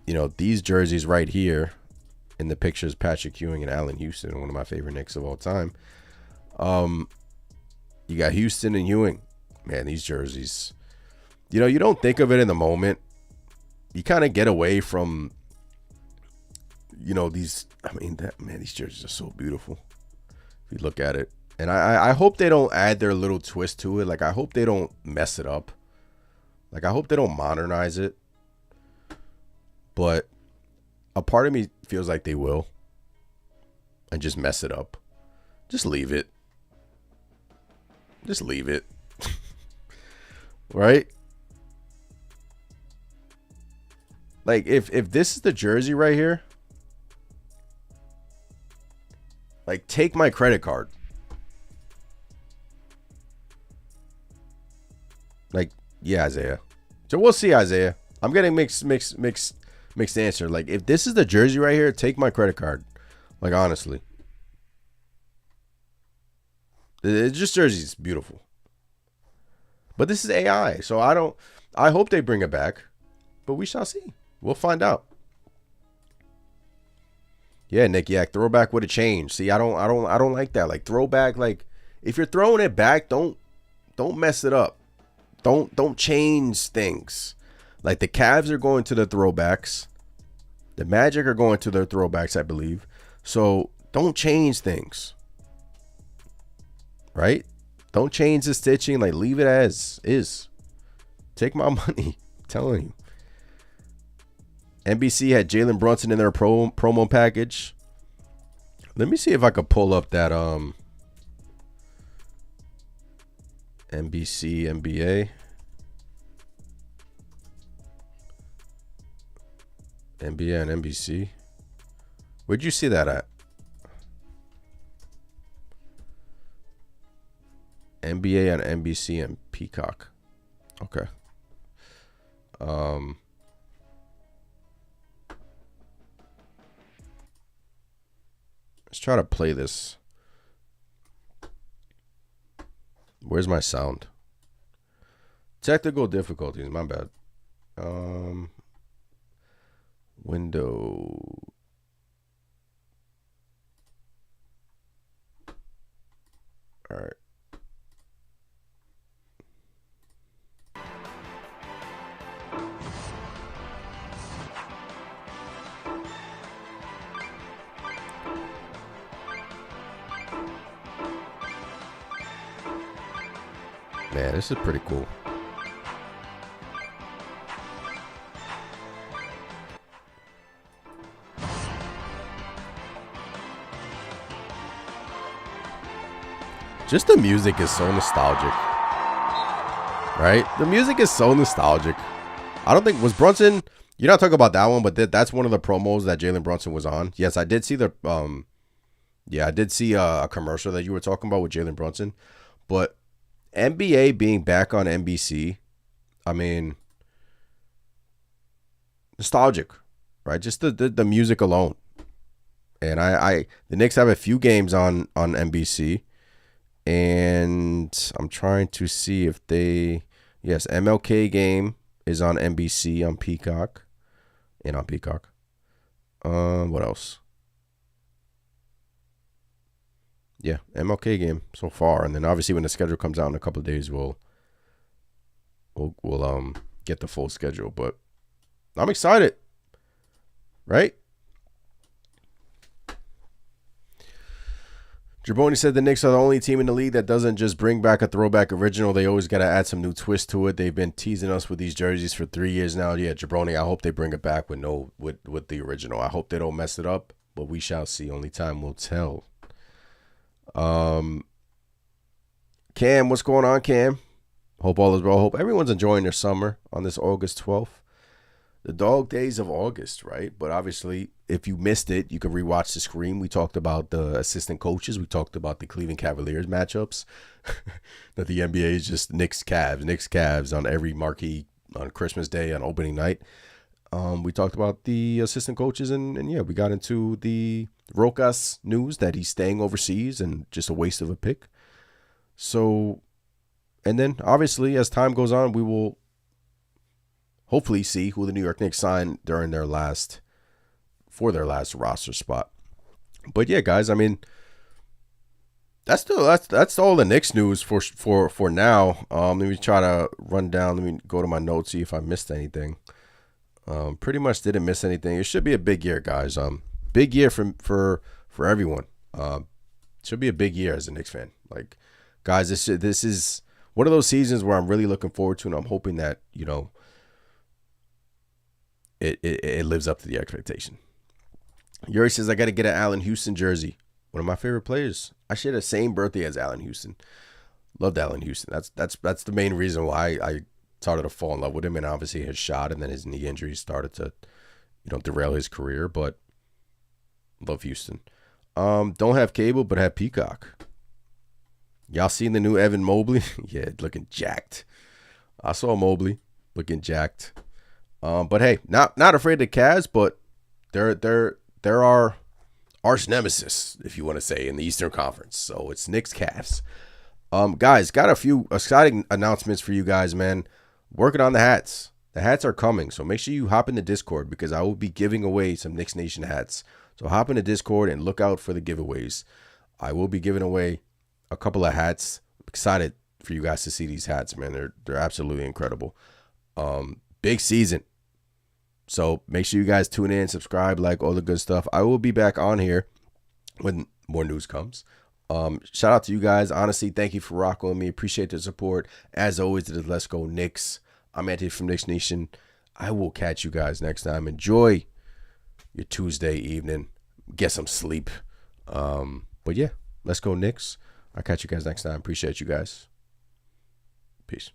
you know, these jerseys right here in the pictures, Patrick Ewing and Allen Houston, one of my favorite Knicks of all time. You got Houston and Ewing. Man, these jerseys, you know, you don't think of it in the moment. You kind of get away from, you know, these, I mean, these jerseys are so beautiful if you look at it. And I hope they don't add their little twist to it. Like, I hope they don't mess it up. Like, I hope they don't modernize it. But a part of me feels like they will. And just mess it up. Just leave it. Just leave it. Right? Like, if this is the jersey right here, like, take my credit card. Like, yeah, Isaiah. So we'll see, Isaiah. I'm getting mixed answer. Like, if this is the jersey right here, take my credit card. Like, honestly. It's just jerseys, beautiful. But this is AI, so I hope they bring it back. But we shall see. We'll find out. Yeah, Nick Yak, throwback with a change. See, I don't like that. Like, throwback, like, if you're throwing it back, don't mess it up. Don't change things. Like, the Cavs are going to the throwbacks. The Magic are going to their throwbacks, I believe. So don't change things. Right? Don't change the stitching. Like, leave it as is. Take my money. I'm telling you. NBC had Jalen Brunson in their promo package. Let me see if I could pull up that NBC NBA. NBA and NBC. Where'd you see that at? NBA and NBC and Peacock. Okay. Let's try to play this. Where's my sound? Technical difficulties, my bad. Window. All right. Man, this is pretty cool. Just the music is so nostalgic. Right? The music is so nostalgic. I don't think, was Brunson, you're not talking about that one, but that's one of the promos that Jalen Brunson was on. Yes, I did see the, I did see a commercial that you were talking about with Jalen Brunson. But NBA being back on NBC, I mean, nostalgic, right? Just the music alone. And the Knicks have a few games on NBC. And I'm trying to see if yes, MLK game is on NBC on Peacock. And on Peacock. What else? Yeah, MLK game so far. And then obviously when the schedule comes out in a couple of days, we'll get the full schedule. But I'm excited. Right? Jabroni said the Knicks are the only team in the league that doesn't just bring back a throwback original. They always got to add some new twist to it. They've been teasing us with these jerseys for 3 years now. Yeah, Jabroni, I hope they bring it back with the original. I hope they don't mess it up, but we shall see. Only time will tell. Cam, what's going on, Cam? Hope all is well. Hope everyone's enjoying their summer on this August 12th. The dog days of August, right? But obviously, if you missed it, you can rewatch the screen. We talked about the assistant coaches. We talked about the Cleveland Cavaliers matchups. That the NBA is just Knicks Cavs on every marquee on Christmas Day, on opening night. We talked about the assistant coaches, and yeah, we got into the Rokas news that he's staying overseas and just a waste of a pick. So, and then obviously as time goes on, we will hopefully see who the New York Knicks sign during their last roster spot. But yeah, guys, I mean, that's all the Knicks news for now. Let me try to run down. Let me go to my notes, see if I missed anything. Pretty much didn't miss anything. It should be a big year, guys. Big year for everyone. Should be a big year as a Knicks fan. Like, guys, this is one of those seasons where I'm really looking forward to, and I'm hoping that, you know, it lives up to the expectation. Yuri says, I got to get an Allen Houston jersey. One of my favorite players. I share the same birthday as Allen Houston. Loved Allen Houston. That's the main reason why I started to fall in love with him, and obviously his shot, and then his knee injuries started to, derail his career. But love Houston. Don't have cable, but have Peacock. Y'all seen the new Evan Mobley? Yeah, looking jacked. I saw Mobley looking jacked. But hey, not afraid of the Cavs, but there are arch nemesis, if you want to say, in the Eastern Conference. So it's Knicks Cavs. Guys, got a few exciting announcements for you guys, man. Working on the hats. The hats are coming, so make sure you hop in the Discord because I will be giving away some Knicks Nation hats. So hop in the Discord and look out for the giveaways. I will be giving away a couple of hats. I'm excited for you guys to see these hats, man. They're absolutely incredible. Big season. So make sure you guys tune in, subscribe, like all the good stuff. I will be back on here when more news comes. Shout out to you guys. Honestly, thank you for rocking with me. Appreciate the support. As always, it is Let's Go Knicks. I'm Anthony from Knicks Nation. I will catch you guys next time. Enjoy your Tuesday evening. Get some sleep. But yeah, let's go Knicks. I'll catch you guys next time. Appreciate you guys. Peace.